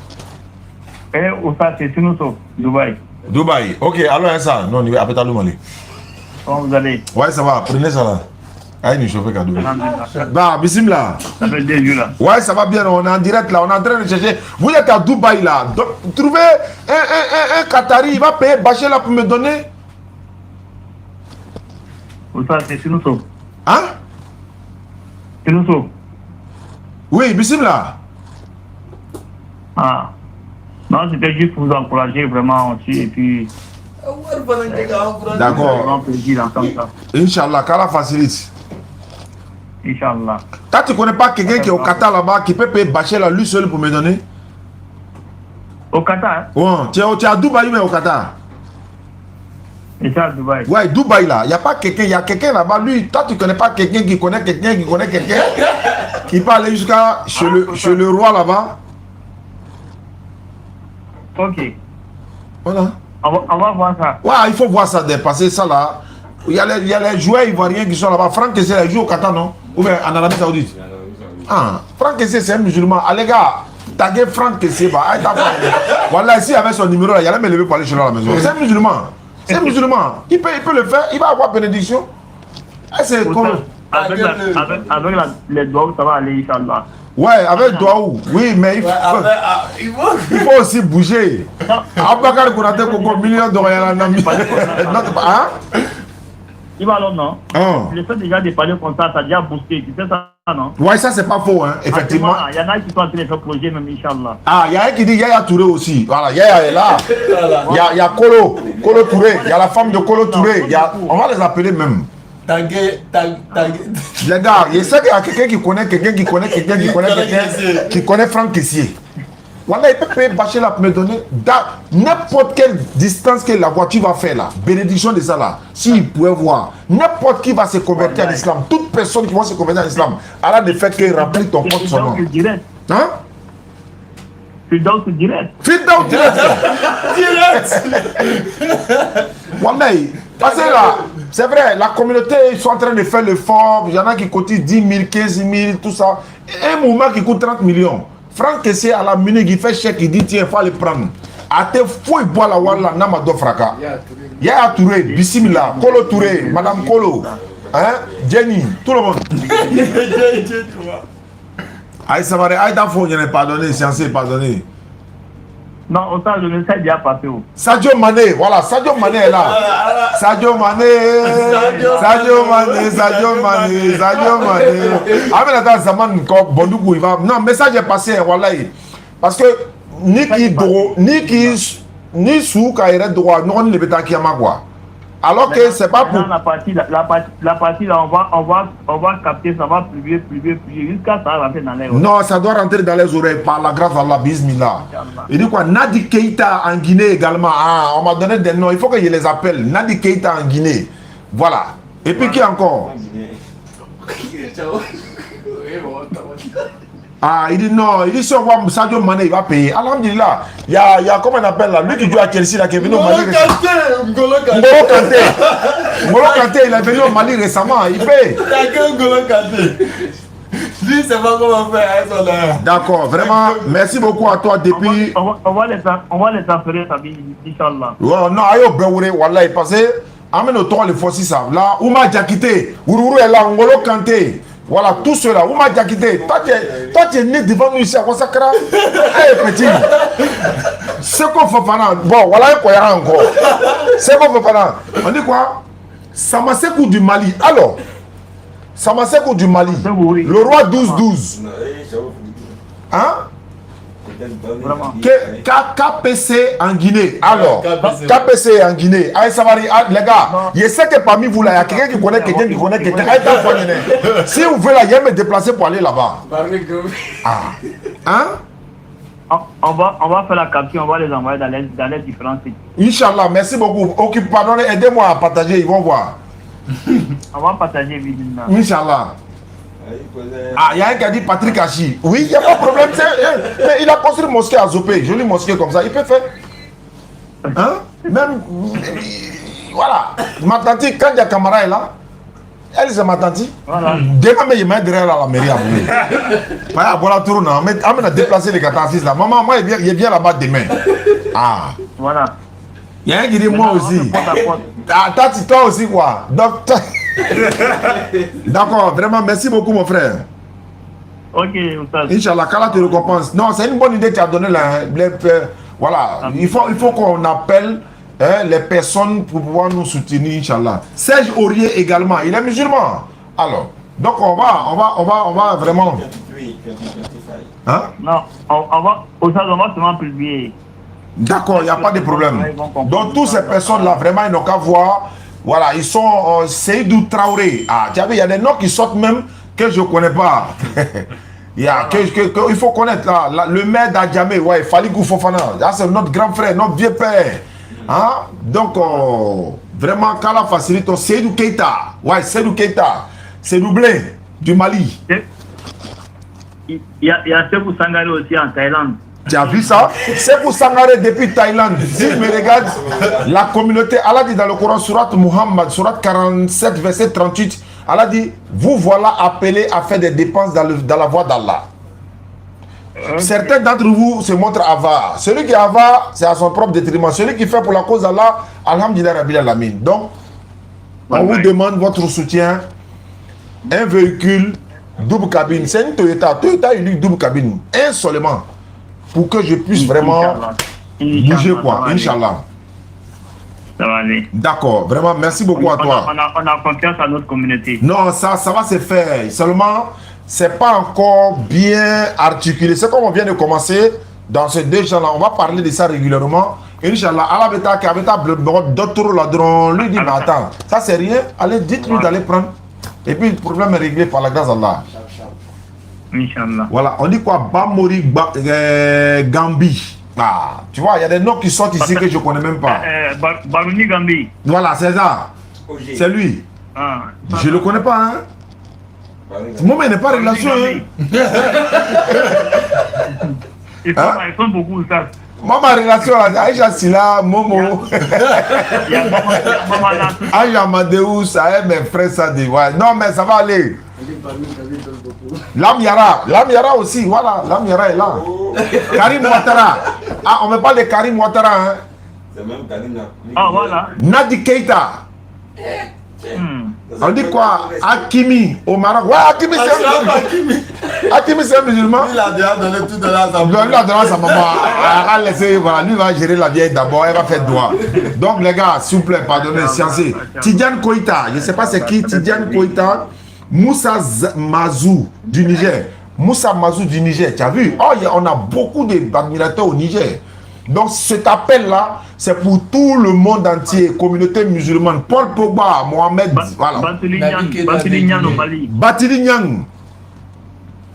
C'est Sinuso, Dubaï. Dubaï, ok, alors ça. Non, on va appeler Mali. Comment vous allez? Ouais, ça va, prenez ça là. Allez, nous chauffer cadeau. Bah, bismillah. Ça fait 2 jours là. Ouais, ça va bien, on est en direct là, on est en train de chercher. Vous êtes à Dubaï là. Donc, trouvez un Qatari, il va payer Bachel là pour me donner. Ça, c'est Sinuso. Hein? Sinuso. Oui, bismillah. Ah. Non, c'était juste pour vous encourager vraiment aussi et puis. D'accord. Inch'Allah, qu'Allah facilite. Inch'Allah. Quand tu ne connais pas quelqu'un qui est au Qatar là-bas, qui peut payer Bachel à lui seul pour me donner? Au Qatar? Ouais, tu es à Dubaï mais au Qatar? Et c'est à Dubaï. Ouais, Dubaï là, il n'y a pas quelqu'un, il y a quelqu'un là-bas. Lui, toi tu ne connais pas quelqu'un qui connaît quelqu'un qui peut aller jusqu'à chez le roi là-bas? Ok. Voilà. On va voir ça. Ouais, il faut voir ça, dépasser ça là. Il y a les joueurs ivoiriens qui sont là-bas. Franck Kessé, il joue au Qatar, non? Ou bien en Arabie Saoudite? Ah, Franck Kessé, c'est un musulman. Ah, les gars, taguez Franck Kessé. Voilà, ici, avec son numéro là, il allait me lever pour aller chez lui à la maison. C'est un musulman. C'est un musulman. Il peut le faire. Il va avoir bénédiction. C'est comme. Avec les doigts, ça va aller, Inch'Allah. Ouais, avec Douaou. Oui, mais il faut aussi bouger. Abakar Konaté, Koko, million d'euros. Hein? Il va alors, non? Oh. Le fait déjà de parler comme ça a déjà boosté. Tu sais ça, non? Ouais, ça, c'est pas faux, hein, effectivement. Il y en a qui sont en train de faire projet, même, Inch'Allah. Ah, il y a un qui dit Yaya Touré aussi. Voilà, Yaya est là. Il y a Kolo Touré. Il y a la femme de Kolo Touré. On va les appeler même. Les gars, je sais qu'il y a quelqu'un qui connaît Franck Kessier. Voilà, il peut payer Bachel là pour me donner n'importe quelle distance que la voiture va faire là. Bénédiction de ça là. S'il pouvait voir, n'importe qui va se convertir à l'islam, toute personne qui va se convertir à l'islam, Allah ne fait que remplir ton compte son nom. Hein? Firdaus direct. Firdaus direct. Voilà, parce que là, c'est vrai, la communauté, ils sont en train de faire l'effort. Il y en a qui cotisent 10 000, 15 000, tout ça. Un mouvement qui coûte 30 millions. Franck Kessé à la minute, il fait chèque, il dit tiens, il faut le prendre. A te fou, il boit la walla, Namado Fraka. Yaya Touré, Bissimila, Kolo Touré, Madame Kolo, hein, Jenny, tout le monde. Aïe, ça va, aïe, d'enfant, il n'est pardonné, censé pardonner. Non, autant le message déjà passé. Sadio Mané, voilà, Sadio Mané est là. Sadio Mané. Ah, mais attends, Zaman, Bondougou, il va. Non, message est passé, voilà. Parce que, ni sous, quand il est droit, non, on ne peut pas qu'il y a ma quoi. Alors que c'est pas pour. La partie là, on va capter, ça va priver, jusqu'à ça rentrer dans les oreilles. Non, ça doit rentrer dans les oreilles par la grâce d'Allah, bismillah. Il dit quoi? Nadi Keita en Guinée également. Ah, on m'a donné des noms, il faut que je les appelle. Nadi Keita en Guinée. Voilà. Et puis qui encore? Ah, il dit non, il dit si on voit Sadio Mané, il va payer. Alhamdulillah, il y a comment on appelle là, lui qui joue à Chelsea là, qui est venu au Mali récemment. N'Golo Kanté, il est venu au Mali récemment, il paye. T'as que N'Golo Kanté. Lui, c'est pas comment faire avec son air. D'accord, vraiment, merci beaucoup à toi depuis. On va les affaires, Inch'Allah. Non, ayo Beoure, Wallah, parce que amène au tour les fois ça. Là, Ouma Diakité, Ourourou est là, N'Golo Kanté. Voilà, tout cela. Ouma Diakité, toi tu es né devant nous ici à Kosakara. Hey, petit. C'est qu'on fait pendant. Bon, voilà, il y a encore. C'est qu'on fait pendant. On dit quoi? Samasekou du Mali. Alors, Samasekou du Mali. Le roi 12-12. Hein? KPC en Guinée. Alors, KPC en Guinée. Allez, ça va, les gars. Je sais que parmi vous là, il y a quelqu'un qui connaît quelqu'un qui connaît quelqu'un. Si vous voulez, il y a me déplacer pour aller là-bas. Ah. Hein? On va faire la capture, on va les envoyer dans les différents sites. Inch'Allah, merci beaucoup. Pardonnez, aidez-moi à partager, ils vont voir. On va partager évidemment. Inch'Allah. Ah, il y a un qui a dit Patrick Hachi. Oui, il n'y a pas de problème. Mais il a construit une mosquée à Zopé, jolie mosquée comme ça. Il peut faire. Hein? Même. Voilà. Ma tante, quand il y a Camara est là, elle c'est ma tante. Voilà. Demain, il m'a derrière la mairie à Boulé. Voilà, tout le monde. On a déplacé les 46 là. Maman, moi, il vient là-bas demain. Ah. Voilà. Il y a un qui dit moi aussi. Ah, toi aussi quoi? Donc, d'accord, vraiment, merci beaucoup mon frère. Ok, Inch'Allah, qu'Allah te récompense. Non, c'est une bonne idée que tu as donnée là. Voilà, il faut qu'on appelle les personnes pour pouvoir nous soutenir, Inch'Allah. Serge Aurier également, il est musulman. Alors, donc on va vraiment. Hein? Non, on va seulement publier. D'accord, il n'y a pas de problème. Donc, toutes ces personnes-là, vraiment, ils n'ont qu'à voir. Voilà, ils sont Seydou Traoré. Ah, tu as vu, il y a des noms qui sortent même que je ne connais pas. Il faut connaître là, le maire d'Adjamé, ouais, Falikou Fofana. C'est notre grand frère, notre vieux père. Hein? Donc, vraiment, quand la facilite, Seydou Keita. Ouais, Seydou Keita. C'est doublé du Mali. Il y a Sekou Sangare aussi en Thaïlande. Tu as vu ça? C'est pour Sangaré depuis Thaïlande. Si je me regarde, la communauté, Allah dit dans le Coran, surat Muhammad, surat 47, verset 38, Allah dit, vous voilà appelés à faire des dépenses dans la voie d'Allah. Certains d'entre vous se montrent avares. Celui qui est avare, c'est à son propre détriment. Celui qui fait pour la cause d'Allah, alhamdulillah rabbil alamin. Donc, on vous demande votre soutien. Un véhicule double cabine. C'est une Toyota. Toyota unique double cabine. Un seulement. Pour que je puisse vraiment bouger quoi. Inch'Allah. Ça va aller. D'accord. Vraiment, merci beaucoup à toi. On a confiance à notre communauté. Non, ça va se faire. Seulement, c'est pas encore bien articulé. C'est comme on vient de commencer dans ces deux gens-là. On va parler de ça régulièrement. Inch'Allah, Allah beta qui avait d'autres ladrons. Lui dit, mais attends, ça c'est rien. Allez, dites-lui d'aller prendre. Et puis le problème est réglé par la grâce d'Allah. Inch'Allah. Voilà, on dit quoi? Bamori Gambi. Ah, tu vois, il y a des noms qui sortent ici que je ne connais même pas. Barouni Gambi. Voilà, c'est ça. C'est lui. Ah, je ne le connais pas, hein. Moi, il n'est pas relation. Ils font beaucoup ça. Moi, ma relation, Aïcha Silla, Momo. Aïcha Amadeus, ça est mes frères, ça dit. Ouais. Non, mais ça va aller. Lam aussi, voilà, Lam Yara est là. Karim Ouattara. Ah, on me parle de Karim Ouattara, hein. C'est même Karim. Ah, voilà. Nadi Keita. On dit quoi? Hakimi au Maroc. Ouais, Hakimi c'est un musulman. Il a déjà donné tout de la sa maman. Il a donné à sa maman. Elle a laissé, voilà, lui va gérer la vieille d'abord, elle va faire droit. Donc les gars, s'il vous plaît, pardonnez, sciencez. Tidiane Koïta, je ne sais pas c'est qui, Tidiane Koïta. Moussa Mazou du Niger. Moussa Mazou du Niger, tu as vu? Oh, on a beaucoup d'admirateurs au Niger. Donc cet appel-là, c'est pour tout le monde entier, communauté musulmane. Paul Pogba, Mohamed, voilà. Batili Nyang au Mali. Batili Nyang.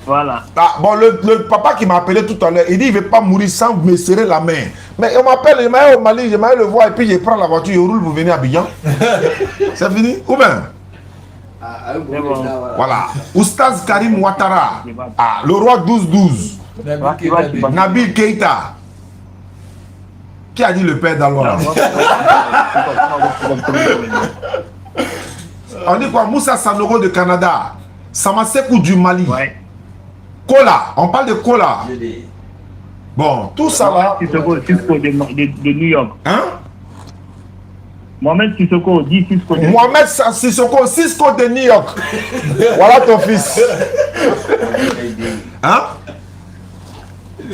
Voilà. Ah, bon, le papa qui m'a appelé tout à l'heure, il dit il ne veut pas mourir sans me serrer la main. Mais on m'appelle, je m'aille au Mali, je m'aille le voir et puis je prends la voiture, je roule pour venir à Abidjan. C'est fini? Ou bien? Voilà. Oustaz Karim Ouattara. Ah, le roi 12-12. Nabil Keïta. Qui a dit le père d'Allah? On dit quoi? Moussa Sanoro de Canada. Samasekou du Mali. Kola. On parle de Kola. Bon, tout ça là. Sissoko de New York. Hein? Mohamed Sissoko dit Cisco de Mohamed Sissoko, Cisco de New York. Voilà ton fils. Hein?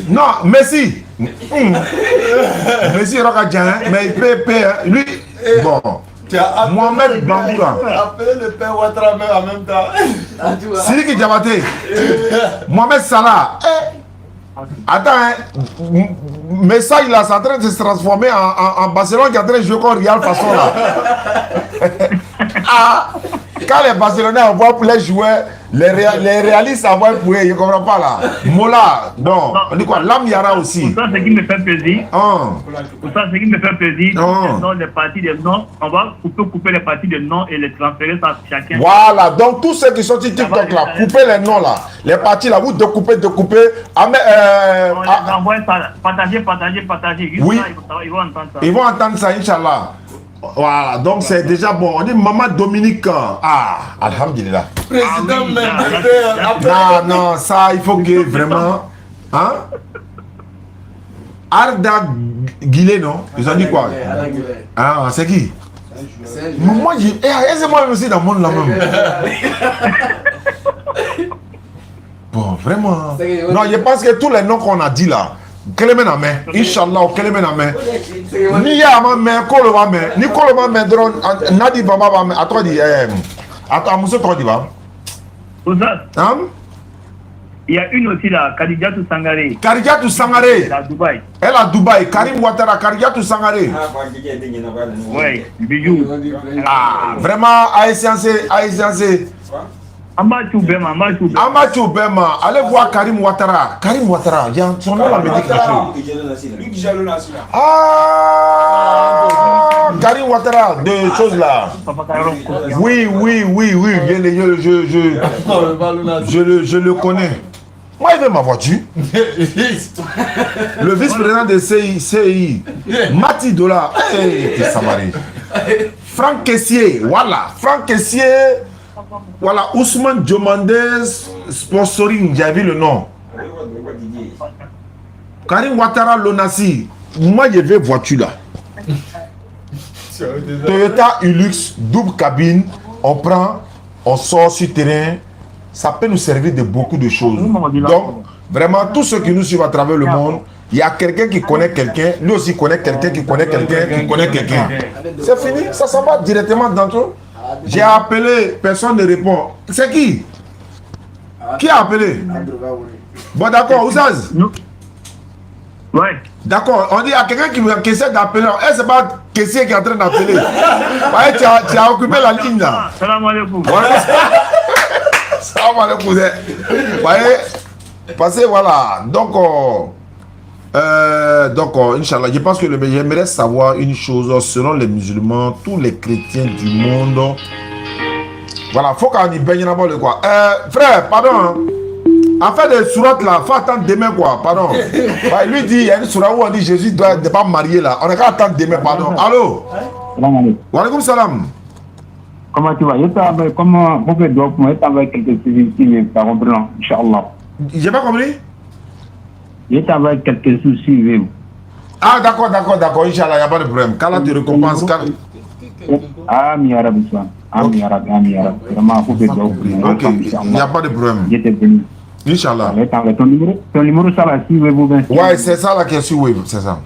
Non, Messi. Messi Rogadjan, mais il peut, lui. Bon. Mohamed Bangoura. Appelez le père Ouattara en même temps. Sidiki Diabaté. Mohamed Salah. Attends, hein. Mais ça, il est en train de se transformer en Barcelone qui est en train de jouer comme Real façon là. Ah, quand les Barcelonais envoient pour les joueurs, les réalistes envoient pour eux, je ne comprends pas là. Mola, non, on dit quoi? Lam Yara aussi. Pour ça, ce qui me fait plaisir, pour ça, ce qui me fait plaisir, les parties de noms, on va couper les parties de noms et les transférer à chacun. Voilà, donc tous ceux qui sont sur TikTok là, coupez les noms là, les parties là, vous découpez. Partagez. Oui. Ça, ils vont entendre ça. Ils vont entendre ça, Inch'Allah. Voilà, donc c'est déjà bon. On dit Maman Dominique. Ah, Alhamdulillah. Président Non, ça, il faut que vraiment. Hein? Arda Guilé, non? Ils ont dit quoi? Ah, c'est qui? Moi, c'est moi aussi dans le monde là même. Bon, vraiment. Non, je pense que tous les noms qu'on a dit là, Kelemena main, Inch'Allah, Kelemena main. Ni ya ma main, Koloma main, ni Koloma main, drone, Nadi Baba main, à toi dit, attends, monsieur, toi dit, va. Il y a une aussi là, Kadijatou Sangaré. Kadijatou Sangaré. Elle est à Dubaï. Elle est à Dubaï. Karim Ouattara, Kadijatou Sangaré. Oui, bijou. Ah, vraiment, Aïssiancé. Amachou Bema. Allez voir Karim Ouattara. Karim Ouattara, il y a son nom là, me dit quelque chose. Ah, Karim Ouattara, de choses là. Oui. Je le connais. Moi, il veut ma voiture. Le vice-président de CI, Mati Dola. Hey, Samari. Franck Kessier, voilà. Franck Kessier. Voilà, Ousmane Diomandé sponsoring, j'ai vu le nom. Karim Ouattara Lonassi. Moi, je veux voiture là. Toyota Hilux, double cabine. On prend, on sort sur terrain. Ça peut nous servir de beaucoup de choses. Donc, vraiment, tous ceux qui nous suivent à travers le monde, il y a quelqu'un qui connaît quelqu'un, lui aussi connaît quelqu'un qui connaît quelqu'un qui connaît quelqu'un. C'est fini, ça s'en va directement dans tout. J'ai appelé, personne ne répond. C'est qui? Qui a appelé? Bon, d'accord, Ouzaz. Ouais. D'accord, on dit à quelqu'un qui essaie d'appeler. C'est pas Kessier qui est en train d'appeler. Tu as occupé la ligne là. Salam alaikum. Salam alaikum. Vous voyez, parce que voilà. Donc, Inch'Allah, je pense que j'aimerais savoir une chose. Selon les musulmans, tous les chrétiens du monde, voilà, faut qu'on y baigne d'abord le quoi. Frère, pardon. Hein. En fait, des sourates là, faut attendre demain quoi, pardon. Bah, lui dit, il y a une sourate où on dit Jésus ne pas marier là. On n'a qu'à attendre demain, pardon. Allô? Wa alaikum salam. Comment tu vas? Comment vous faites donc moi avec quelques soucis par blanc, Inch'Allah. J'ai pas compris? Je t'envoie quelques soucis. Ah d'accord, Inch'Allah, il n'y a pas de problème. Qu'Allah te récompense. Amin ya Rabbi. Amin ya Rabbi. Vraiment, vous faites donc. Ok, il n'y a pas de problème. Je t'ai béni. Inch'Allah. Ton numéro ça va suivre vous. Ouais, c'est ça la question, oui, c'est ça.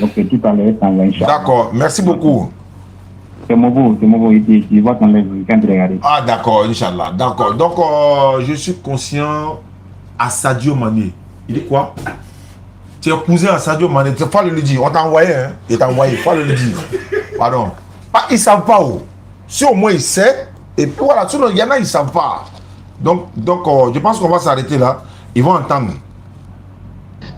Ok, tout à l'heure, t'envoie Inch'Allah. D'accord, merci beaucoup. C'est mon beau, il va t'enlever quand tu regardes. Ah d'accord, Inch'Allah, d'accord. Donc, je suis conscient à Sadio Mané. Il dit quoi? Tu es cousin à Sadio Mané, il faut le dire. On t'a envoyé, hein? Il t'a envoyé, il faut le dire. Pardon. Ah, ils ne savent pas où. Si au moins ils savent, et puis voilà, sinon il y en a, ils ne savent pas. Donc je pense qu'on va s'arrêter là. Ils vont entendre.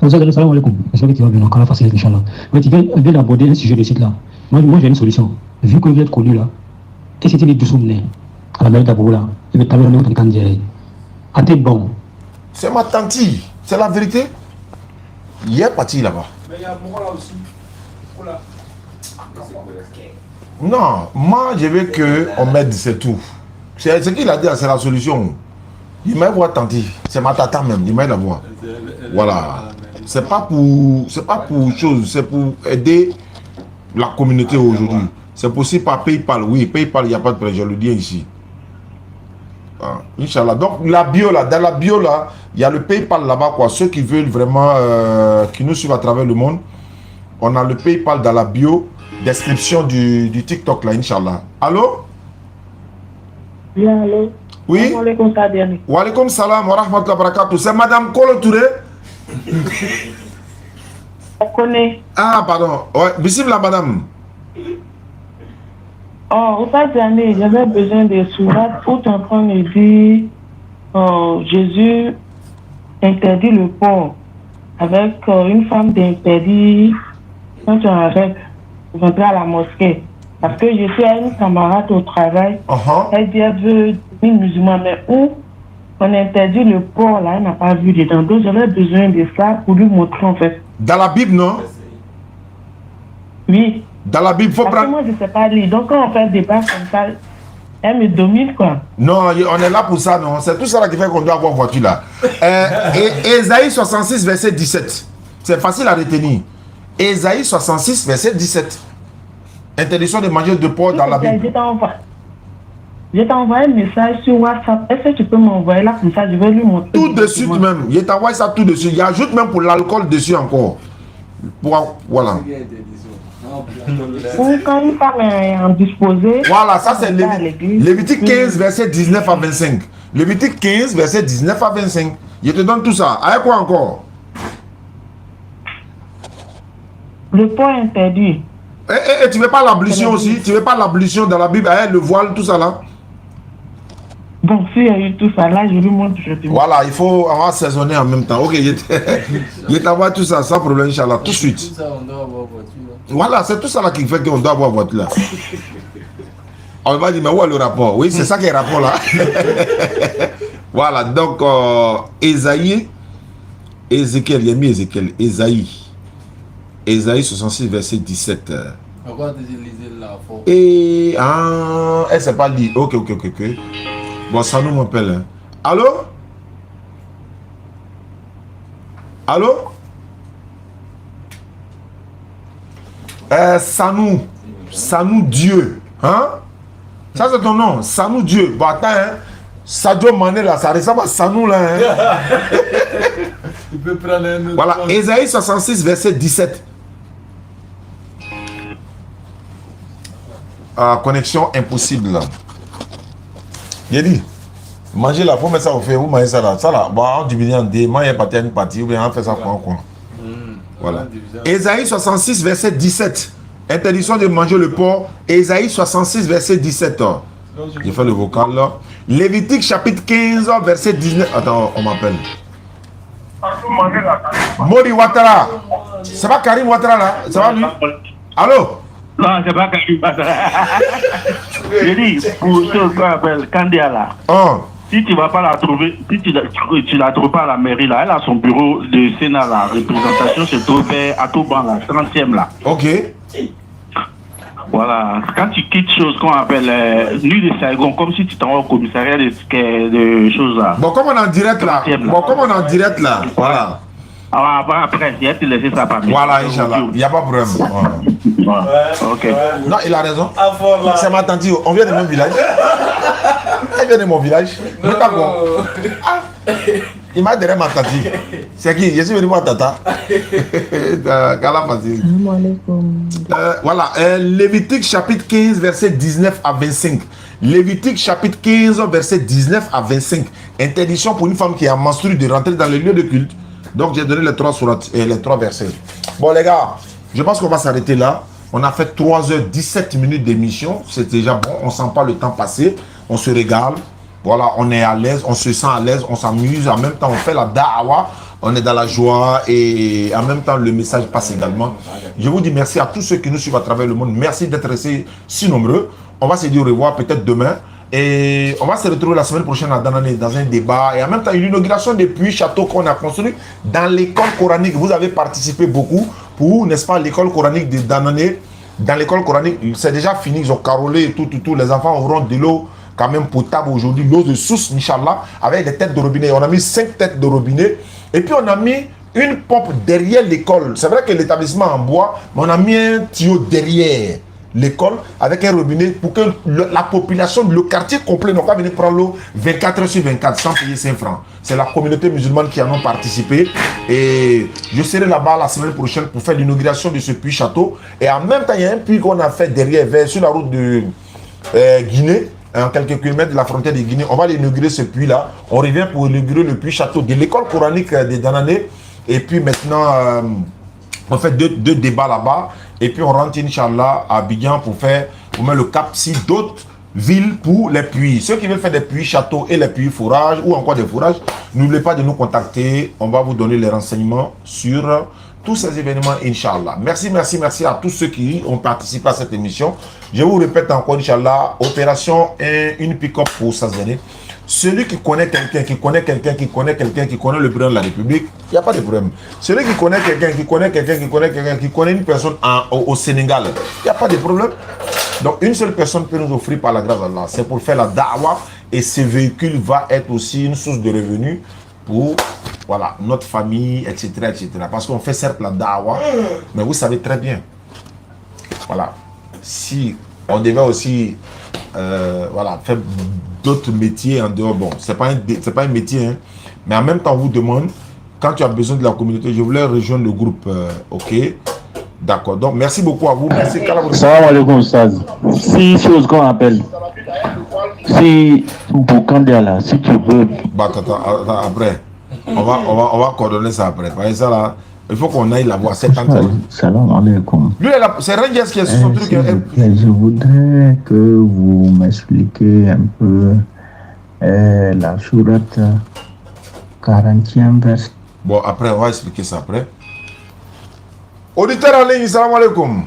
Salam alaikum. J'espère que tu vas bien, encore facile, Inch'Allah. Mais tu viens d'aborder un sujet de site là. Moi j'ai une solution. Vu que vous êtes connu là, et c'était les Dussoumne, à la mairie d'Aboula. Et le tableau de Kandiaï. Ah, t'es bon. C'est ma tante. C'est la vérité. Il est parti là-bas. Mais il y a moi là aussi. Oula. Non, moi je veux qu'on m'aide, c'est tout. C'est ce qu'il a dit, c'est la solution. Il m'a voir tanti, c'est ma tata même, il m'a voir. Voilà. C'est pas pour chose, c'est pour aider la communauté aujourd'hui. C'est possible par PayPal, oui, PayPal, il n'y a pas de problème, je le dis ici. Ah, Inch'Allah. Donc la bio là, dans la bio là, il y a le PayPal là-bas quoi. Ceux qui veulent vraiment, qui nous suivent à travers le monde, on a le PayPal dans la bio. Description du TikTok là, Inch'Allah. Allô? Oui, allô? Oui? Wa alaikum salam wa rahmatullahi wa barakatuh. C'est Madame Kolo Touré? On connaît. Ah, pardon. Ouais, bismillah, madame. Oh, au pas d'année, j'avais besoin de sourates où tu es en train de dire Jésus interdit le porc avec une femme d'interdit quand tu arrêtes de rentrer à la mosquée. Parce que je suis à une camarade au travail, elle dit elle veut une musulmane, mais où on interdit le porc là, elle n'a pas vu dedans. Donc j'avais besoin de ça pour lui montrer en fait. Dans la Bible, non? Oui. Dans la Bible, il faut prendre. Moi, je ne sais pas lire. Donc, quand on fait le débat comme ça, elle me domine, quoi. Non, on est là pour ça, non. C'est tout ça là qui fait qu'on doit avoir voiture là. Ésaïe 66, verset 17. C'est facile à retenir. Ésaïe 66, verset 17. Interdiction de manger de porc dans la Bible. Je t'ai envoyé un message sur WhatsApp. Est-ce que tu peux m'envoyer là comme ça? Je vais lui montrer. Tout de suite même. Je t'envoie ça tout de suite. Il ajoute même pour l'alcool dessus encore. Voilà. Quand une femme est indisposée. Voilà, ça c'est Lévitique 15, verset 19 à 25. Lévitique 15, verset 19 à 25. Je te donne tout ça. Avec quoi encore? Le porc interdit. Et tu veux pas l'ablution aussi? Tu veux pas l'ablution dans la Bible? Le voile, tout ça là? Bon, si il y a eu tout ça là, je lui montre. Voilà, il faut avoir assaisonné en même temps. Ok, je t'envoie tout ça sans problème, Inch'Allah, tout de suite. Tout ça, on doit avoir voiture. Voilà, c'est tout ça là qui fait qu'on doit avoir voiture là. On va dire, mais où est le rapport? Oui, c'est ça qui est le rapport là. Voilà, donc, Ésaïe, Ézéchiel, il y a mis Ézéchiel, Ésaïe 66, verset 17. Pourquoi tu lisais la faute? Et, elle s'est pas dit. Ok. Bon, ça nous m'appelle. Hein. Allô? Allô? Sanou Dieu. Hein? Ça c'est ton nom. Sanou Dieu. Bon, attends, hein. Sadio Mané là, ça ressemble à Sanou là. Hein? Tu peux prendre un autre. Voilà, Ésaïe 66, verset 17. Connexion impossible là. Il dit, mangez là, faut mettre ça au fait, vous mangez ça là. Ça là, bon, on divise en deux, moi il y a pas une partie, ou bien on fait ça quoi. Voilà. Ésaïe 66, verset 17. Interdiction de manger le porc. Ésaïe 66, verset 17. J'ai fait le vocal là. Lévitique chapitre 15, verset 19. Attends, on m'appelle. Modi Ouattara. C'est pas Karim Ouattara là? Ça va lui? Allô? Non, c'est pas Karim Ouattara. J'ai dit, pour ce qu'on appelle Kandia là. Si tu vas pas la trouver, si tu la trouves pas à la mairie là, elle a son bureau de Sénat là, représentation se trouve à Touban là, 30e là. Ok. Voilà, quand tu quittes chose qu'on appelle nuit de Saigon, comme si tu t'en vas au commissariat de choses là. Bon, comme on est en direct là. Voilà. Alors après, il y a te laisser ça par Voilà, Inch'Allah, il n'y a pas de problème. Voilà. Ok. Non, il a raison. C'est ma tante, on vient de mon village. Elle vient de mon village. Il m'a donné ma tante. C'est qui? Je suis venu voir tata. Voilà, Lévitique chapitre 15, verset 19 à 25. Lévitique chapitre 15, verset 19 à 25. Interdiction pour une femme qui a menstrué de rentrer dans le lieu de culte. Donc j'ai donné les 3 sourates et les 3 versets. Bon les gars, je pense qu'on va s'arrêter là. On a fait 3h17 minutes d'émission. C'est déjà bon, on ne sent pas le temps passer. On se régale. Voilà, on est à l'aise, on se sent à l'aise, on s'amuse. En même temps, on fait la da'awa. On est dans la joie et en même temps, le message passe également. Je vous dis merci à tous ceux qui nous suivent à travers le monde. Merci d'être restés si nombreux. On va se dire au revoir peut-être demain. Et on va se retrouver la semaine prochaine à Danané dans un débat. Et en même temps, une inauguration des puits châteaux qu'on a construit dans l'école coranique. Vous avez participé beaucoup pour, n'est-ce pas, l'école coranique de Danané. Dans l'école coranique, c'est déjà fini. Ils ont carolé et tout. Les enfants auront de l'eau quand même potable aujourd'hui. L'eau de source, Inch'Allah, avec des têtes de robinet. On a mis 5 têtes de robinet. Et puis on a mis une pompe derrière l'école. C'est vrai que l'établissement en bois, mais on a mis un tuyau derrière l'école avec un robinet pour que la population, le quartier complet n'a pas venir prendre l'eau 24 heures sur 24 sans payer 5 francs. C'est la communauté musulmane qui en a participé. Et je serai là-bas la semaine prochaine pour faire l'inauguration de ce puits château. Et en même temps, il y a un puits qu'on a fait derrière, sur la route de Guinée, à quelques kilomètres de la frontière de Guinée. On va l'inaugurer ce puits-là. On revient pour inaugurer le puits château de l'école coranique de Danané. Et puis maintenant, on fait deux débats là-bas. Et puis on rentre, Inch'Allah, à Abidjan pour mettre le cap sur d'autres villes pour les puits. Ceux qui veulent faire des puits châteaux et les puits fourrages ou encore des fourrages, n'oubliez pas de nous contacter. On va vous donner les renseignements sur tous ces événements, Inch'Allah. Merci à tous ceux qui ont participé à cette émission. Je vous répète encore, Inch'Allah, opération une pick-up pour Sazene. Celui qui connaît quelqu'un, qui connaît le président de la République, il n'y a pas de problème. Celui qui connaît quelqu'un, qui connaît une personne au Sénégal, il n'y a pas de problème. Donc une seule personne peut nous offrir par la grâce d'Allah. C'est pour faire la da'wah et ce véhicule va être aussi une source de revenus pour notre famille, etc. Parce qu'on fait certes la da'wah, mais vous savez très bien, si on devait aussi faire d'autres métiers en dehors, bon, c'est pas un métier, hein, mais en même temps, on vous demande, quand tu as besoin de la communauté, je voulais rejoindre le groupe, ok, d'accord, donc merci beaucoup à vous, merci. Salam alaikum, Ustaz. Si chose qu'on appelle, si Boukandé là, si tu veux. Bah, attends, après, on va coordonner ça après, parce que ça là, il faut qu'on aille la voir, c'est Salam alaikum. Lui, c'est Rangers qui est sur son truc. Je voudrais que vous m'expliquiez un peu la sourate 40e verset. Bon, après, on va expliquer ça après. Auditeur en ligne, salam alaikum.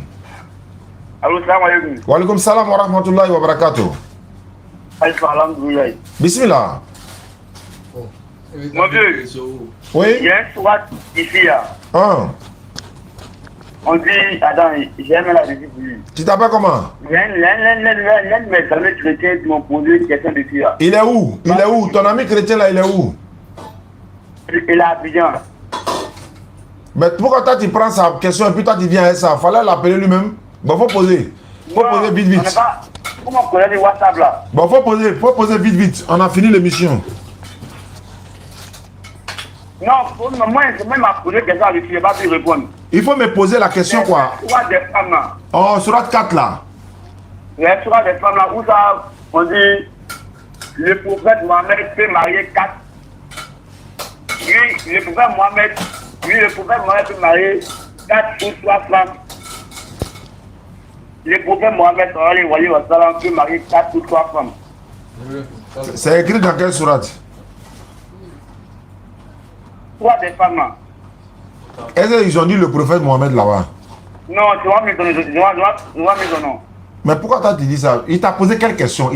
Allô, salam alaikum. Wa alaikum salam wa rahmatullahi wa barakatuh. Alhamdulillah. Bismillah. Mon vieux, oui? Il y a un sourate ici. Ah. On dit, Adam, j'aime la visite pour lui. Tu t'appelles comment? L'un de mes amis chrétiens m'ont posé une question dessus. Il est où? Ton ami chrétien là, il est où? Il est à Abidjan. Mais pourquoi toi tu prends sa question et puis toi tu viens avec ça? Fallait l'appeler lui-même. Bon, faut poser. Faut poser vite. Comment on connaît les WhatsApp là? Bon, faut poser vite. On a fini l'émission. Non, moi, je vais m'appeler question avec lui, je ne vais pas lui répondre. Il faut me poser la question quoi? Sur des femmes là. Oh, sur la 4 là. Il y a sur des femmes là où ça, on dit, le prophète Mohamed peut marier 4. Le prophète Mohamed peut marier 4 ou 3 femmes. Le prophète Mohamed peut marier 4 ou 3 femmes. C'est écrit dans quelle sourate? Soit des femmes là. Est-ce qu'ils ont dit le prophète Mohamed là-bas? Non, tu vas me donner son nom. Mais pourquoi toi tu dis ça? Il t'a posé quelle question?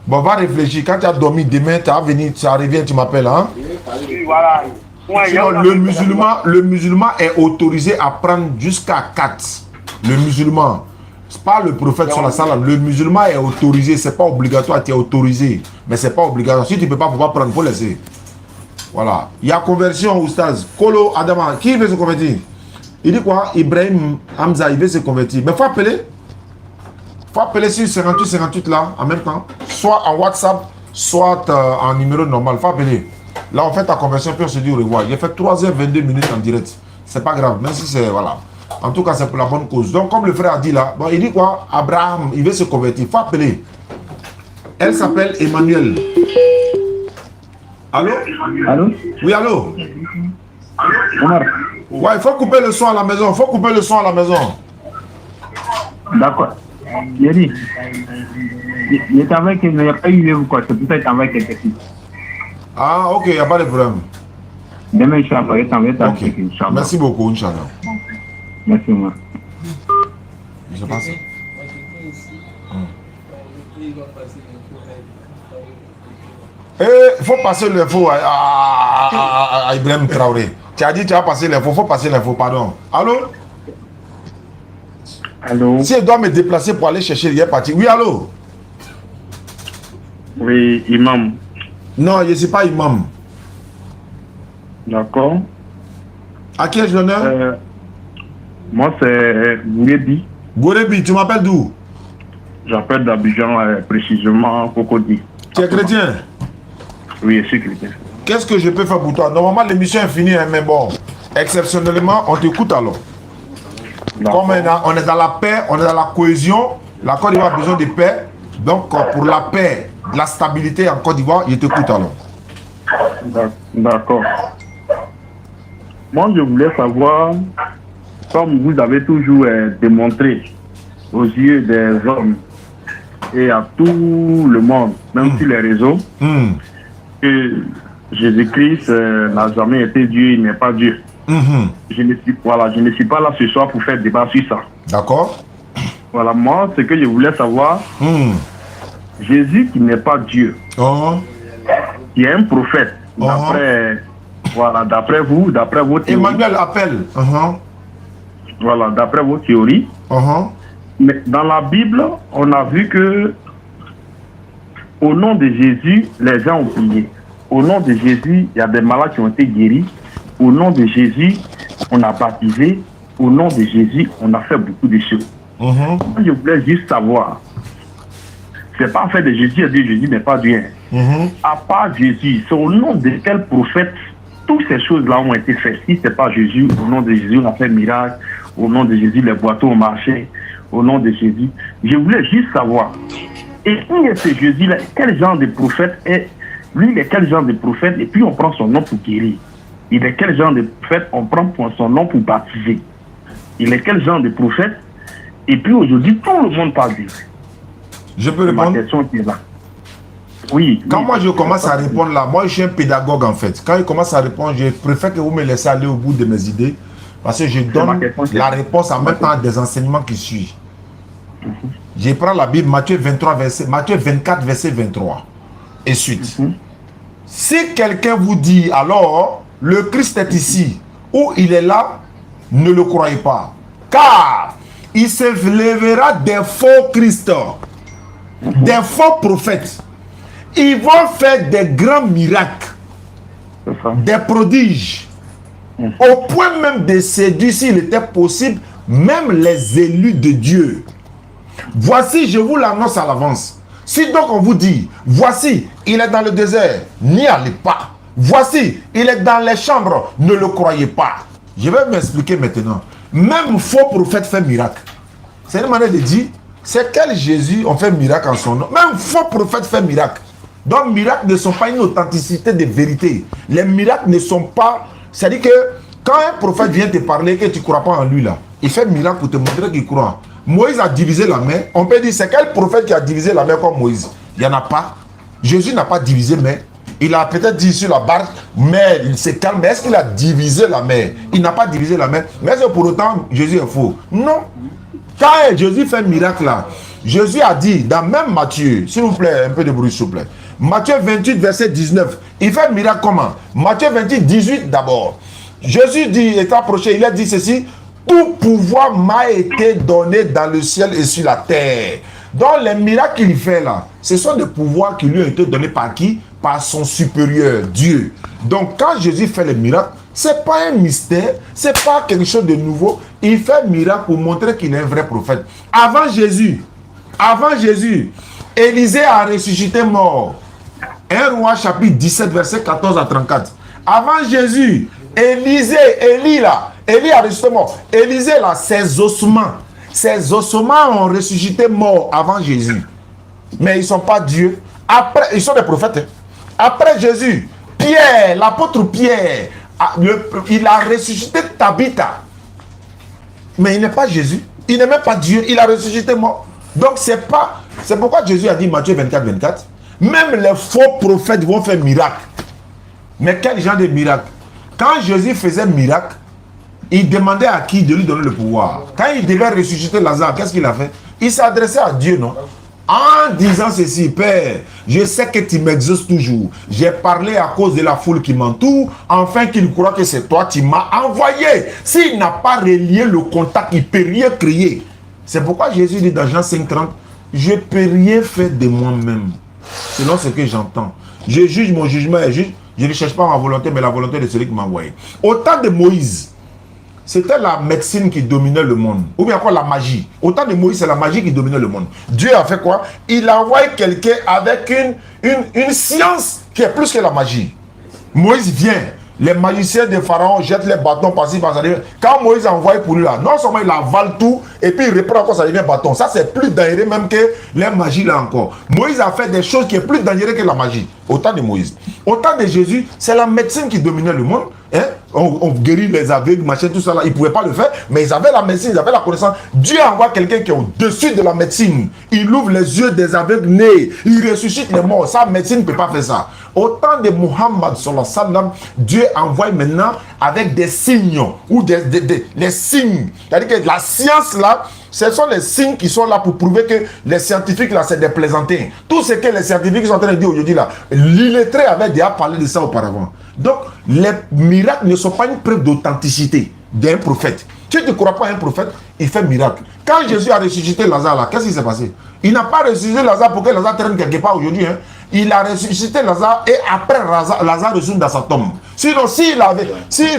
Bon, va réfléchir. Quand tu as dormi demain, tu vas venir, tu reviens, tu m'appelles, hein? Oui, voilà. Sinon, le musulman est autorisé à prendre jusqu'à 4. Le musulman. C'est pas le prophète sur la salle. Le musulman est autorisé. C'est pas obligatoire, tu es autorisé. Mais c'est pas obligatoire. Si tu peux pas prendre, il faut laisser. Voilà. Il y a conversion, Oustaz. Kolo Adama. Qui veut se convertir? Il dit quoi? Ibrahim Hamza, il veut se convertir. Mais il faut appeler. Faut appeler sur 58 là, en même temps. Soit en WhatsApp, soit en numéro normal. Faut appeler. Là, on fait ta conversion, puis on se dit au revoir. J'ai fait 3h22 en direct. C'est pas grave, même si c'est... Voilà. En tout cas, c'est pour la bonne cause. Donc, comme le frère a dit là, bon, il dit quoi? Abraham, il veut se convertir. Il faut appeler. Elle s'appelle Emmanuel. Allô? Allô? Oui, allô? Omar. Ouais, il faut couper le son à la maison. D'accord. J'ai dit, il est avec, il n'y a pas eu quoi, c'est peut-être avec quelqu'un. Ah, ok, il n'y a pas de problème. Demain, je suis avec, Merci beaucoup, Inch'Allah. Merci, moi. Je pense. Il faut passer l'info à Ibrahim Traoré. Tu as dit que tu vas passer l'info, il faut passer l'info, pardon. Allô? Allô? Si elle doit me déplacer pour aller chercher, il est parti. Oui, allô? Oui, imam. Non, je ne suis pas imam. D'accord. À qui ai-je l'honneur? Moi, c'est Gourebi. Gourebi, tu m'appelles d'où? J'appelle d'Abidjan, précisément Cocody. Tu es chrétien? Oui, je suis chrétien. Qu'est-ce que je peux faire pour toi? Normalement, l'émission est finie, hein, mais bon, exceptionnellement, on t'écoute alors. Comme on est dans la paix, on est dans la cohésion, la Côte d'Ivoire a besoin de paix. Donc, pour la paix, la stabilité en Côte d'Ivoire, je t'écoute alors. D'accord. Moi, je voulais savoir, comme vous avez toujours démontré aux yeux des hommes et à tout le monde, même sur les réseaux, que Jésus-Christ n'a jamais été Dieu, il n'est pas Dieu. Je ne suis pas là ce soir pour faire débat sur ça. D'accord. Voilà, moi, ce que je voulais savoir, Jésus qui n'est pas Dieu, qui est un prophète, d'après vous, d'après vos théories. Emmanuel appelle. Voilà, d'après vos théories. Mais dans la Bible, on a vu que au nom de Jésus, les gens ont prié. Au nom de Jésus, il y a des malades qui ont été guéris. Au nom de Jésus, on a baptisé. Au nom de Jésus, on a fait beaucoup de choses. Moi, je voulais juste savoir, c'est pas en fait de Jésus, Jésus n'est pas Dieu. À part Jésus, c'est au nom de quel prophète toutes ces choses-là ont été faites? Si ce n'est pas Jésus, au nom de Jésus, on a fait miracle. Au nom de Jésus, les boiteaux ont marché. Au nom de Jésus. Je voulais juste savoir, et qui est ce Jésus-là? Quel genre de prophète est? Lui, il est quel genre de prophète? Et puis on prend son nom pour guérir. Il est quel genre de prophète? On prend son nom pour baptiser. Il est quel genre de prophète? Et puis aujourd'hui, tout le monde parle de lui. Je peux répondre? Ma question qui est là. Oui. Quand moi je commence à répondre là, moi je suis un pédagogue en fait. Quand il commence à répondre, je préfère que vous me laissez aller au bout de mes idées. Parce que je donne la réponse en même temps à des enseignements qui suivent. Je prends la Bible, Matthieu 24, verset 23. Et suite. Si quelqu'un vous dit, alors, le Christ est ici, ou il est là, ne le croyez pas. Car il se lèvera des faux Christ, des faux prophètes. Ils vont faire des grands miracles, des prodiges, au point même de séduire, s'il était possible, même les élus de Dieu. Voici, je vous l'annonce à l'avance. Si donc on vous dit, voici, il est dans le désert, n'y allez pas. Voici, il est dans les chambres, ne le croyez pas. Je vais m'expliquer maintenant. Même faux prophète fait miracle. C'est une manière de dire, c'est quel Jésus on fait miracle en son nom. Même faux prophète fait miracle. Donc, miracles ne sont pas une authenticité de vérité. Les miracles ne sont pas... C'est-à-dire que quand un prophète vient te parler et que tu ne crois pas en lui, là, il fait miracle pour te montrer qu'il croit. Moïse a divisé la mer. On peut dire, c'est quel prophète qui a divisé la mer comme Moïse? Il n'y en a pas. Jésus n'a pas divisé mer. Il a peut-être dit sur la barque, mais il s'est calme. Mais est-ce qu'il a divisé la mer? Il n'a pas divisé la mer. Mais est-ce que pour autant, Jésus est faux? Non. Quand Jésus fait un miracle là, Jésus a dit, dans même Matthieu, s'il vous plaît, un peu de bruit s'il vous plaît. Matthieu 28, verset 19. Il fait un miracle comment? Matthieu 28, 18 d'abord. Jésus dit, est approché, il a dit ceci, tout pouvoir m'a été donné dans le ciel et sur la terre. Donc les miracles qu'il fait là, ce sont des pouvoirs qui lui ont été donnés par qui? Par son supérieur, Dieu. Donc quand Jésus fait les miracles, c'est pas un mystère, c'est pas quelque chose de nouveau. Il fait un miracle pour montrer qu'il est un vrai prophète. Avant Jésus, Élisée a ressuscité mort. 1 Roi chapitre 17, verset 14 à 34. Avant Jésus, Élie a ressuscité mort. Élisée là, ses ossements ont ressuscité mort avant Jésus. Mais ils ne sont pas Dieu. Après, ils sont des prophètes. Hein. Après Jésus, Pierre, l'apôtre Pierre, il a ressuscité Tabitha. Mais il n'est pas Jésus. Il n'est même pas Dieu. Il a ressuscité mort. Donc c'est pourquoi Jésus a dit Matthieu 24, 24. Même les faux prophètes vont faire miracle. Mais quel genre de miracle? Quand Jésus faisait miracle, il demandait à qui de lui donner le pouvoir. Quand il devait ressusciter Lazare, qu'est-ce qu'il a fait? Il s'est adressé à Dieu, non? En disant ceci, Père, je sais que tu m'exauces toujours. J'ai parlé à cause de la foule qui m'entoure, afin qu'il croit que c'est toi qui m'as envoyé. S'il n'a pas relié le contact, il ne peut rien créer. C'est pourquoi Jésus dit dans Jean 5,30, je ne peux rien faire de moi-même, selon ce que j'entends. Je juge, mon jugement est juste. Je ne cherche pas ma volonté, mais la volonté de celui qui m'a envoyé. Au temps de Moïse, c'était la médecine qui dominait le monde. Ou bien quoi, la magie. Au temps de Moïse, c'est la magie qui dominait le monde. Dieu a fait quoi? Il a envoyé quelqu'un avec une science qui est plus que la magie. Moïse vient. Les magiciens de Pharaon jettent les bâtons par-ci, par-là. Quand Moïse a envoyé pour lui là, non seulement il avale tout, et puis il reprend encore, ça devient bâton. Ça, c'est plus dangereux même que les magies là encore. Moïse a fait des choses qui sont plus dangereuses que la magie. Au temps de Moïse. Au temps de Jésus, c'est la médecine qui dominait le monde. Hein? On guérit les aveugles, machin, tout ça là. Ils ne pouvaient pas le faire, mais ils avaient la médecine, ils avaient la connaissance. Dieu envoie quelqu'un qui est au-dessus de la médecine. Il ouvre les yeux des aveugles nés. Il ressuscite les morts. Ça, la médecine ne peut pas faire ça. Au temps de Muhammad sallallahu alayhi wa sallam, Dieu envoie maintenant avec des signes ou les signes. C'est-à-dire que la science là, ce sont les signes qui sont là pour prouver que les scientifiques là, c'est des plaisantins. Tout ce que les scientifiques sont en train de dire aujourd'hui là, l'illettré avait déjà parlé de ça auparavant. Donc, les miracles ne sont pas une preuve d'authenticité d'un prophète. Si tu ne crois pas à un prophète, il fait miracle. Quand Jésus a ressuscité Lazare là, qu'est-ce qui s'est passé? Il n'a pas ressuscité Lazare pour que Lazare traîne quelque part aujourd'hui. Hein. Il a ressuscité Lazare et après Lazare retourne dans sa tombe. Sinon, s'il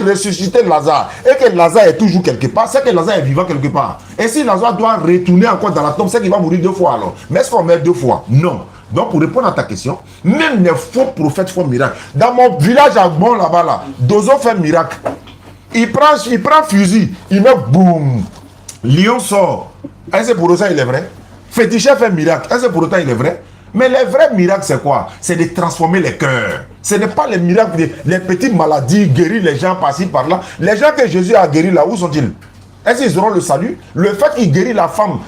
ressuscitait Lazare et que Lazare est toujours quelque part, c'est que Lazare est vivant quelque part. Et si Lazare doit retourner encore dans la tombe, c'est qu'il va mourir 2 fois alors. Mais est-ce qu'on meurt 2 fois? Non. Donc, pour répondre à ta question, même les faux prophètes font miracle. Dans mon village à Bon là-bas, là, Dozo fait miracle. Il prend fusil, il met boum. Lion sort. Est-ce que pour autant il est vrai? Fétiché fait miracle. Est-ce que pour autant il est vrai? Mais les vrais miracles, c'est quoi? C'est de transformer les cœurs. Ce n'est pas les miracles, les petites maladies, guérir les gens par-ci, par-là. Les gens que Jésus a guéris là, où sont-ils? Est-ce qu'ils auront le salut? Le fait qu'il guérit la femme,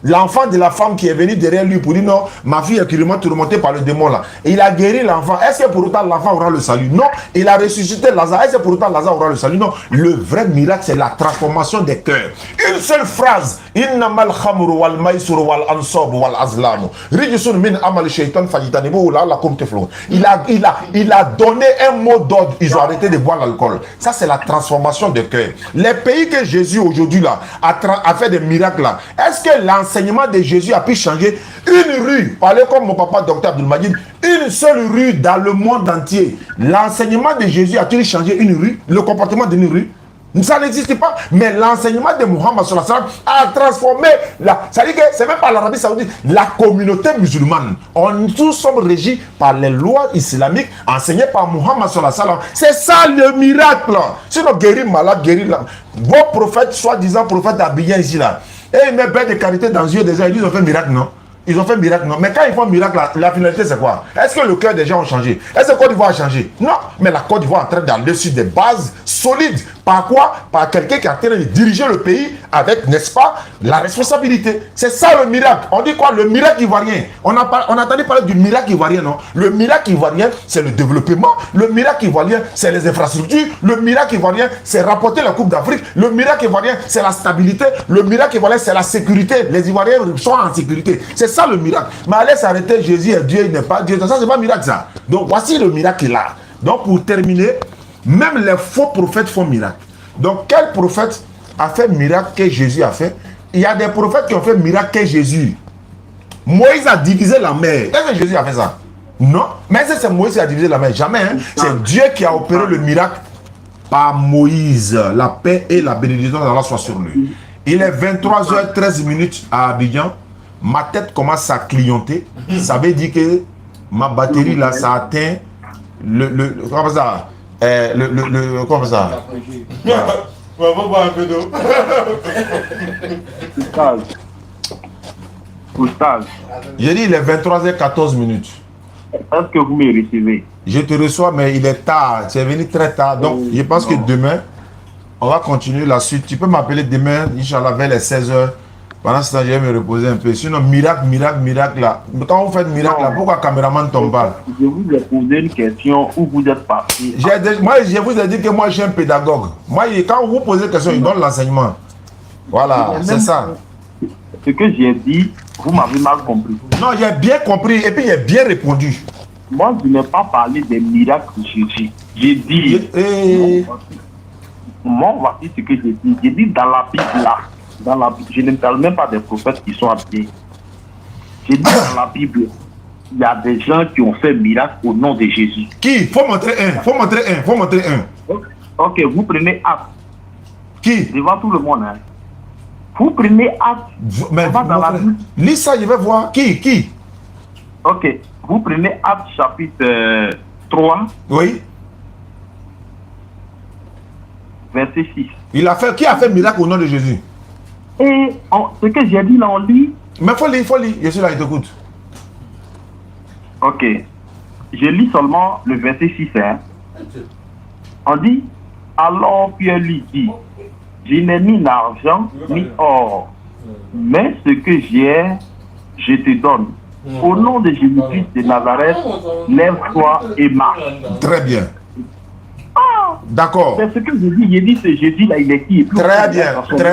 l'enfant de la femme qui est venu derrière lui pour dire non, ma fille est cruellement tourmentée par le démon là. Et il a guéri l'enfant. Est-ce que pour autant l'enfant aura le salut? Non. Il a ressuscité Lazare. Est-ce que pour autant Lazare aura le salut? Non. Le vrai miracle, c'est la transformation des cœurs. Une seule phrase. Innamal khamru wal maisuru wal ansab wal azlamu. Rijusun min amal shaitan fajitanibu la lakum teflon. Il a donné un mot d'ordre. Ils ont arrêté de boire l'alcool. Ça, c'est la transformation des cœurs. Les pays que Jésus aujourd'hui là a fait des miracles là. Est-ce que l'enseignement de Jésus a pu changer une rue? Parlez comme mon papa docteur Abdelmajid. Une seule rue dans le monde entier. L'enseignement de Jésus a-t-il changé une rue? Le comportement d'une rue? Ça n'existe pas. Mais l'enseignement de Muhammad sallallahu alayhi wa sallam a transformé c'est-à-dire que c'est même pas l'Arabie saoudite, la communauté musulmane. Tous sommes régis par les lois islamiques enseignées par Muhammad sallallahu alayhi wa sallam. C'est ça le miracle. Sinon, guérir malade, guérir là. Vos prophètes, soi-disant prophètes habillés ici là, et ils mettent bien de carité dans les yeux des gens, ils ont fait miracle, non? Ils ont fait miracle, non? Mais quand ils font miracle, la finalité c'est quoi? Est-ce que le cœur des gens a changé? Est-ce que Côte d'Ivoire a changé? Non, mais la Côte d'Ivoire est en train d'aller sur des bases solides. Par quoi? Par quelqu'un qui est en train de diriger le pays avec, n'est-ce pas, la responsabilité. C'est ça le miracle. On dit quoi? Le miracle ivoirien. On a entendu parler du miracle ivoirien, non? Le miracle ivoirien, c'est le développement. Le miracle ivoirien, c'est les infrastructures. Le miracle ivoirien, c'est rapporter la Coupe d'Afrique. Le miracle ivoirien, c'est la stabilité. Le miracle ivoirien, c'est la sécurité. Les Ivoiriens sont en sécurité. C'est ça le miracle. Mais allez s'arrêter, Jésus est Dieu, il n'est pas Dieu. Ça, c'est pas un miracle, ça. Donc, voici le miracle là. Donc, pour terminer, même les faux prophètes font miracle. Donc, quel prophète a fait miracle que Jésus a fait? Il y a des prophètes qui ont fait miracle que Jésus. Moïse a divisé la mer. Est-ce que Jésus a fait ça? Non. Mais est-ce que c'est Moïse qui a divisé la mer? Jamais. Hein? C'est Dieu qui a opéré le miracle par Moïse. La paix et la bénédiction d'Allah soient sur lui. Il est 23h13 à Abidjan. Ma tête commence à clignoter. Ça veut dire que ma batterie là, ça atteint comment ça? Comment ça? On va boire un peu d'eau. Oustaz. J'ai dit il est 23h14. Est-ce que vous me recevez? Je te reçois, mais il est tard. Tu es venu très tard. Donc, je pense que demain, on va continuer la suite. Tu peux m'appeler demain, Inch'Allah, vers les 16h. Pendant ce temps, je vais me reposer un peu. Sinon, miracle là. Quand vous faites miracle là, pourquoi le caméraman tombe pas? Je vous ai posé une question où vous êtes parti. Moi, je vous ai dit que moi, je suis un pédagogue. Moi, quand vous posez une question, il donne l'enseignement. Voilà, c'est ça. Ce que j'ai dit, vous m'avez mal compris. Non, j'ai bien compris et puis j'ai bien répondu. Moi, je n'ai pas parlé des miracles de Jésus. J'ai dit... Moi, voici ce que j'ai dit. J'ai dit dans la Bible là. Je ne parle même pas des prophètes qui sont habillés. J'ai dit dans la Bible, il y a des gens qui ont fait miracle au nom de Jésus. Qui? Faut montrer un. Ok, vous prenez acte. Qui? Devant tout le monde. Hein. Vous prenez acte. Mais lis ça, je vais voir. Qui? Ok, vous prenez acte chapitre 3. Oui. Verset 6. Qui a fait miracle au nom de Jésus? Et ce que j'ai dit là, on lit. Mais faut lire. Je suis là, il t'écoute. Ok. Je lis seulement le verset 6. Hein. On dit, alors Pierre lui dit, je n'ai ni d'argent ni or, mais ce que j'ai, je te donne. Au nom de Jésus-Christ de Nazareth, lève-toi et marche. Très bien. D'accord. C'est ce que je dis. J'ai dit, c'est Jésus là, il est qui? Très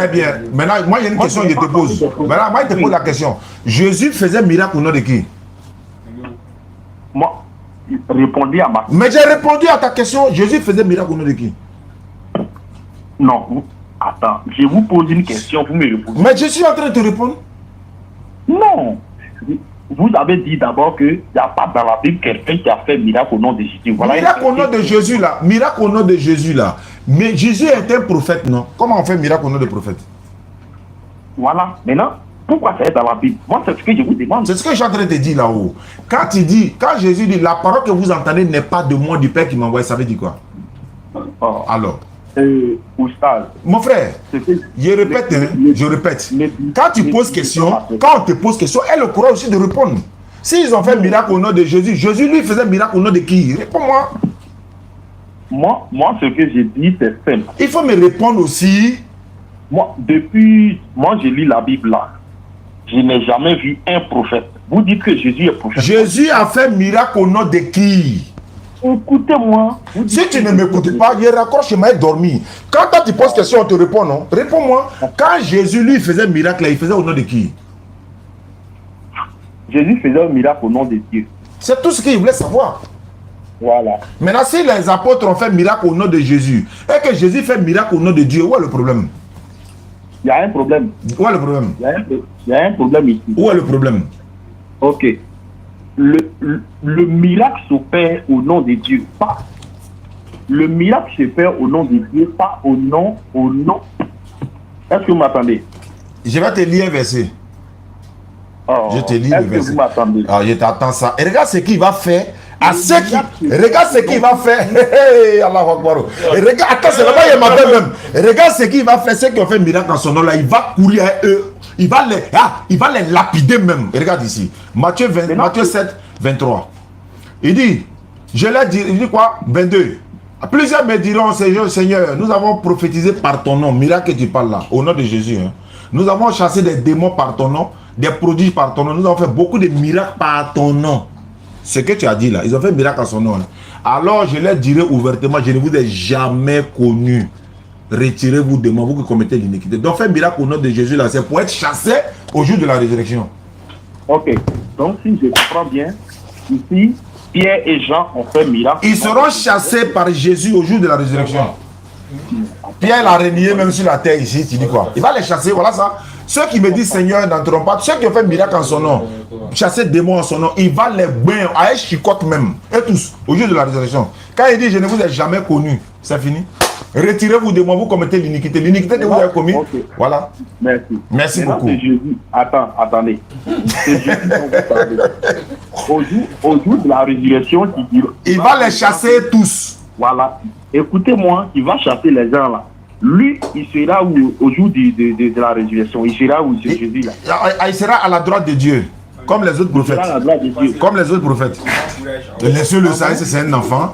bien. Maintenant, moi, il y a une question que je te pose. Maintenant, moi, je te pose la question. Jésus faisait miracle au nom de qui? Moi, répondez à ma question. Mais j'ai répondu à ta question. Jésus faisait miracle au nom de qui? Non, attends. Je vous pose une question, vous me répondez. Mais je suis en train de te répondre. Non. Vous avez dit d'abord qu'il n'y a pas dans la Bible quelqu'un qui a fait miracle au nom de Jésus. Voilà, miracle au nom de Jésus là. Miracle au nom de Jésus là. Mais Jésus est un prophète, non? Comment on fait miracle au nom de prophète? Voilà. Maintenant, pourquoi ça est dans la Bible? Moi, c'est ce que je vous demande. C'est ce que je suis en train de te dire là-haut. Quand Jésus dit, la parole que vous entendez n'est pas de moi, du Père qui m'envoie, ça veut dire quoi? Oh. Alors? Oustaz. Mon frère, je répète. Quand tu poses question, quand on te pose question, elle a le courage aussi de répondre. S'ils ont fait miracle au nom de Jésus, Jésus lui faisait miracle au nom de qui? Réponds-moi. Moi, ce que j'ai dit, c'est simple. Il faut me répondre aussi. Moi, je lis la Bible là. Je n'ai jamais vu un prophète. Vous dites que Jésus est prophète. Jésus a fait miracle au nom de qui? Écoutez-moi. Si tu ne m'écoutes pas, je raccroche, je m'ai dormi. Quand toi tu poses question, on te répond, non? Réponds-moi. Quand Jésus lui faisait miracle, il faisait au nom de qui? Jésus faisait un miracle au nom de Dieu. C'est tout ce qu'il voulait savoir. Voilà. Maintenant, si les apôtres ont fait miracle au nom de Jésus, et que Jésus fait miracle au nom de Dieu, où est le problème? Il y a un problème. Où est le problème? Il y a un problème ici. Où est le problème? Ok. Le miracle s'opère au nom de Dieu, pas. Le miracle se fait au nom de Dieu, pas au nom. Est-ce que vous m'attendez? Je vais te lire un verset. Oh, je te lis le verset. Est-ce que vous m'attendez? Ah, je t'attends ça. Et regarde ce qu'il va faire. Regarde ce qu'il va faire. Allah Akbar. Regarde, attends, c'est là-bas, il m'appelle même. Regarde ce qu'il va faire. Ceux qui ont fait miracle en son nom là, il va courir à eux. Il va les lapider même. Et regarde ici. Matthieu 7, 23. Il dit, je l'ai dit, il dit quoi? 22. Plusieurs me diront, Seigneur, nous avons prophétisé par ton nom. Miracle que tu parles là, au nom de Jésus. Hein. Nous avons chassé des démons par ton nom, des prodiges par ton nom. Nous avons fait beaucoup de miracles par ton nom. Ce que tu as dit là, ils ont fait miracle à son nom. Hein. Alors je leur dirai ouvertement, je ne vous ai jamais connu. Retirez-vous de moi, vous qui commettez l'iniquité. Donc faire miracle au nom de Jésus là, c'est pour être chassé au jour de la résurrection. Ok. Donc si je comprends bien, ici, Pierre et Jean ont fait miracle. Ils seront chassés par Jésus au jour de la résurrection. Pierre l'a renié même sur la terre ici, tu dis quoi? Il va les chasser, voilà ça. Ceux qui me disent Seigneur n'entreront pas, ceux qui ont fait miracle en son nom, chasser démons en son nom, il va les baigner à chicotte même. Et tous, au jour de la résurrection. Quand il dit je ne vous ai jamais connu, c'est fini. Retirez-vous de moi, vous commettez l'iniquité. L'iniquité que vous avez commis, voilà. Merci. Merci beaucoup. Jésus. Attendez. C'est Jésus au jour de la résurrection, il va les chasser tous. Voilà. Écoutez-moi, il va chasser les gens là. Lui, il sera où au jour de la résurrection? Il sera où, Jésus là? Il sera à la droite de Dieu. Comme les autres prophètes. Comme les autres prophètes. Laissez-le ça, c'est un enfant.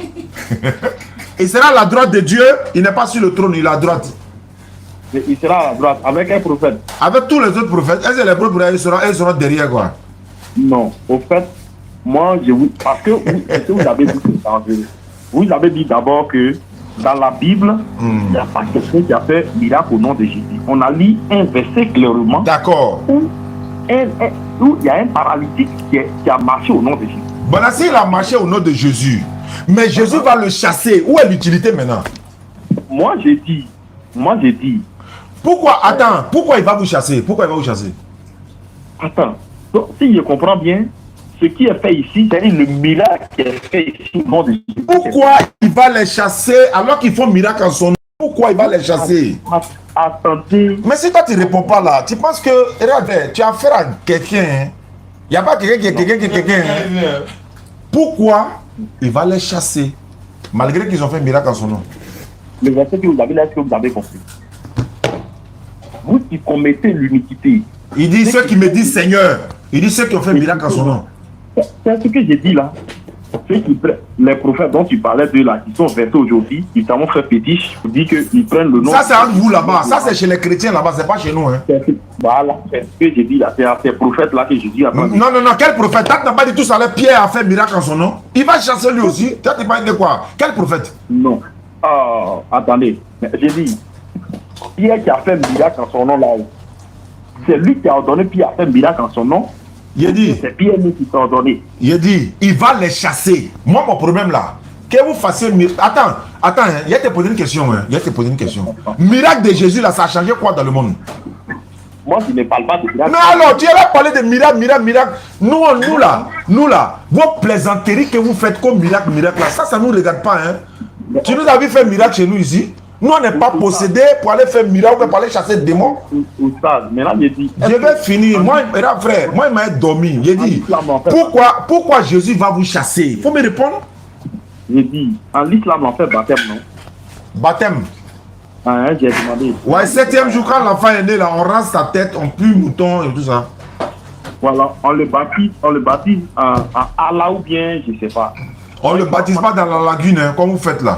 Il sera à la droite de Dieu. Il n'est pas sur le trône, il est à la droite. Il sera à la droite avec un prophète. Avec tous les autres prophètes, est-ce que les prophètes ils seront derrière quoi? Non, au fait, moi je vous. Parce que vous avez dit, vous avez dit d'abord que dans la Bible, il n'y a pas quelqu'un qui a fait miracle au nom de Jésus. On a lu un verset clairement. D'accord. Où il y a un paralytique qui a marché au nom de Jésus. Bon, là, s'il a marché au nom de Jésus, mais Jésus va le chasser, où est l'utilité maintenant? Moi j'ai dit. Pourquoi, attends, pourquoi il va vous chasser? Pourquoi il va vous chasser? Attends, donc, si je comprends bien, ce qui est fait ici, c'est le miracle qui est fait ici au nom de Jésus. Pourquoi il va les chasser alors qu'ils font miracle en son nom? Pourquoi il va les chasser? Attendez. Mais si toi tu ne réponds pas là, tu penses que, regarde, tu as affaire à quelqu'un, hein? Il n'y a pas quelqu'un qui est quelqu'un. Hein? Pourquoi il va les chasser malgré qu'ils ont fait miracle en son nom? Le verset que vous avez là, est-ce que vous avez compris? Vous qui commettez l'iniquité. Il dit ceux qui me disent Seigneur. Il dit ceux qui ont fait miracle en son nom. C'est ce que j'ai dit là. Ceux qui prennent, les prophètes dont tu parlais de là, qui sont versés aujourd'hui, ils t'ont fait pétiche, pour dire qu'ils prennent le nom. Ça c'est entre vous là-bas, ça c'est chez les chrétiens là-bas, c'est pas chez nous. Hein. Voilà, c'est ce que j'ai dit là, c'est à ces prophètes là que j'ai dit. Non, quel prophète? Tu n'as pas dit tout ça là, Pierre a fait miracle en son nom. Il va chasser lui aussi. Tu n'as pas dit quoi? Quel prophète? Non. Attendez, j'ai dit, Pierre qui a fait miracle en son nom là, c'est lui qui a ordonné Pierre à faire miracle en son nom. Il dit, c'est Pierre qui t'a ordonné. Il dit, il va les chasser. Moi, mon problème là, que vous fassiez. Attends, hein, il a te posé une question. Hein, Miracle de Jésus là, ça a changé quoi dans le monde? Moi, je ne parle pas de miracle. Non, alors, tu allais parler de miracle. Nous là, vos plaisanteries que vous faites comme miracle là, ça ne nous regarde pas. Hein. Tu nous as vu faire miracle chez nous ici. Nous, on n'est pas possédés pour aller faire miracle, pour aller chasser des démons. Je vais finir. Moi, frère, moi, il m'a dormi. J'ai dit, pourquoi Jésus va vous chasser? Il faut me répondre. J'ai dit, en l'islam, on fait baptême, non? Baptême. J'ai demandé. Ouais, 7e jour, quand l'enfant est né, là, on rase sa tête, on pue mouton et tout ça. Voilà, on le baptise à Allah ou bien, je ne sais pas. On ne le baptise pas dans la lagune, hein, comme vous faites là.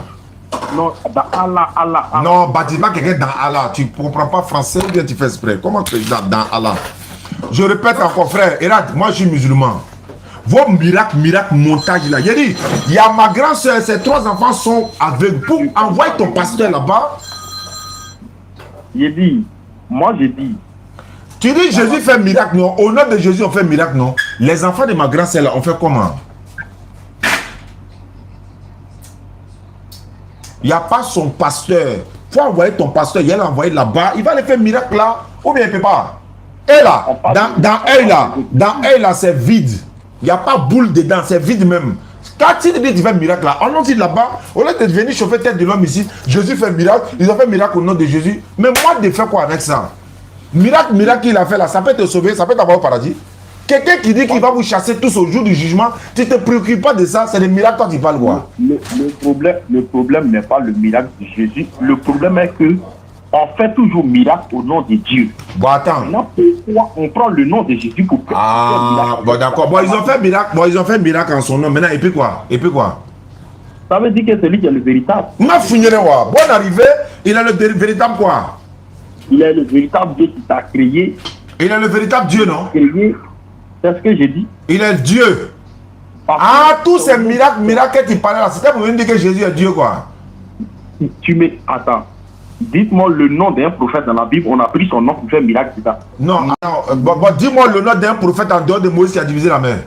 Non, dans Allah. Non, baptise pas quelqu'un dans Allah. Tu ne comprends pas français ou bien tu fais exprès. Comment tu fais dans Allah? Je répète encore, frère. Erad, moi je suis musulman. Vos miracles montage là. Il dit, il y a ma grande soeur, ses 3 enfants sont aveugles. Pour envoyer ton pasteur là-bas. J'ai dit, moi j'ai dit. Tu dis Jésus fait miracle, non? Au nom de Jésus, on fait miracle, non? Les enfants de ma grande soeur là, on fait comment? Il n'y a pas son pasteur. Il faut envoyer ton pasteur. Il va l'envoyer là-bas. Il va aller faire miracle là. Ou bien il ne peut pas. Et là, dans œil là, c'est vide. Il n'y a pas boule dedans. C'est vide même. Quand tu dis tu fais miracle là, on dit là-bas, au lieu de venir chauffer tête de l'homme ici, Jésus fait miracle. Ils ont fait miracle au nom de Jésus. Mais moi, de faire quoi avec ça? Miracle qu'il a fait là, ça peut te sauver, ça peut t'avoir au paradis. Quelqu'un qui dit qu'il va vous chasser tous au jour du jugement, tu ne te préoccupes pas de ça, c'est le miracle quand tu parles quoi. Le problème n'est pas le miracle de Jésus. Le problème est que on fait toujours miracle au nom de Dieu. Bon, attends. Pourquoi on prend le nom de Jésus pour faire miracle? Bon, d'accord. Bon, ils ont fait miracle en son nom. Maintenant, et puis quoi? Ça veut dire que c'est lui qui est le véritable. Ma finiré, ouais. Bonne arrivée, il est le véritable quoi? Il est le véritable Dieu qui t'a créé. Il est le véritable Dieu, non? C'est ce que j'ai dit. Il est Dieu. Tous ces miracles que tu parlais là, c'était pour me dire que Jésus est Dieu, quoi. Attends. Dites-moi le nom d'un prophète dans la Bible, on a pris son nom pour faire miracle, c'est ça? Non, dis-moi le nom d'un prophète en dehors de Moïse qui a divisé la mer.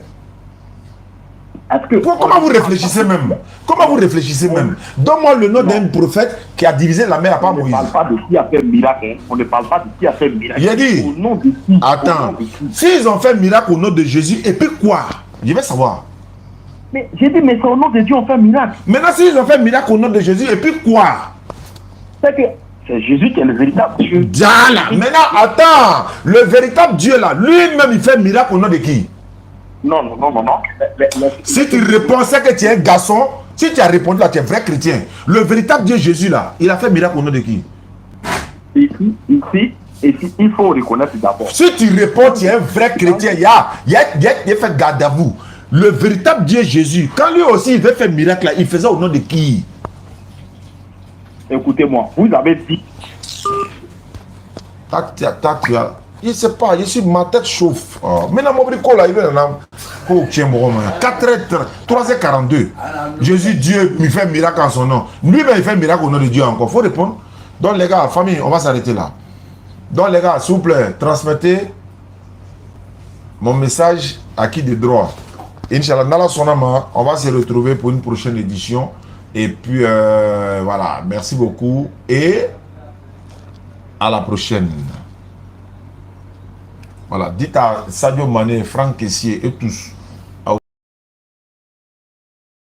Comment vous réfléchissez même? Donne-moi le nom d'un prophète qui a divisé la mer à part Moïse. On ne parle pas de qui a fait miracle. On ne parle pas de qui a fait miracle. Il a dit, au nom de qui? Attends, s'ils ont fait miracle au nom de Jésus, et puis quoi? Je vais savoir. Mais j'ai dit, mais c'est au nom de Dieu on fait miracle. Maintenant, s'ils ont fait miracle au nom de Jésus, et puis quoi? C'est que c'est Jésus qui est le véritable Dieu. Maintenant, attends, le véritable Dieu là, lui-même il fait miracle au nom de qui? Non. Si tu réponds, c'est que tu es un garçon. Si tu as répondu là, tu es vrai chrétien. Le véritable Dieu Jésus là, il a fait miracle au nom de qui? Ici, il faut reconnaître d'abord. Si tu réponds, tu es un vrai chrétien. Il a fait garde à vous. Le véritable Dieu Jésus, quand lui aussi il veut faire miracle là, il faisait au nom de qui? Écoutez-moi, vous avez dit Je ne sais pas, ma tête chauffe. Maintenant, mon brico là, il est là. 3h42. Jésus, Dieu, il fait un miracle en son nom. Lui-même, il fait un miracle au nom de Dieu encore. Il faut répondre. Donc, les gars, famille, on va s'arrêter là. Donc, les gars, s'il vous plaît, transmettez mon message à qui de droit. Inch'Allah, dans la sonama, on va se retrouver pour une prochaine édition. Et puis, voilà, merci beaucoup. Et à la prochaine. Voilà, dites à Sadio Mané, Franck Kessier et tous.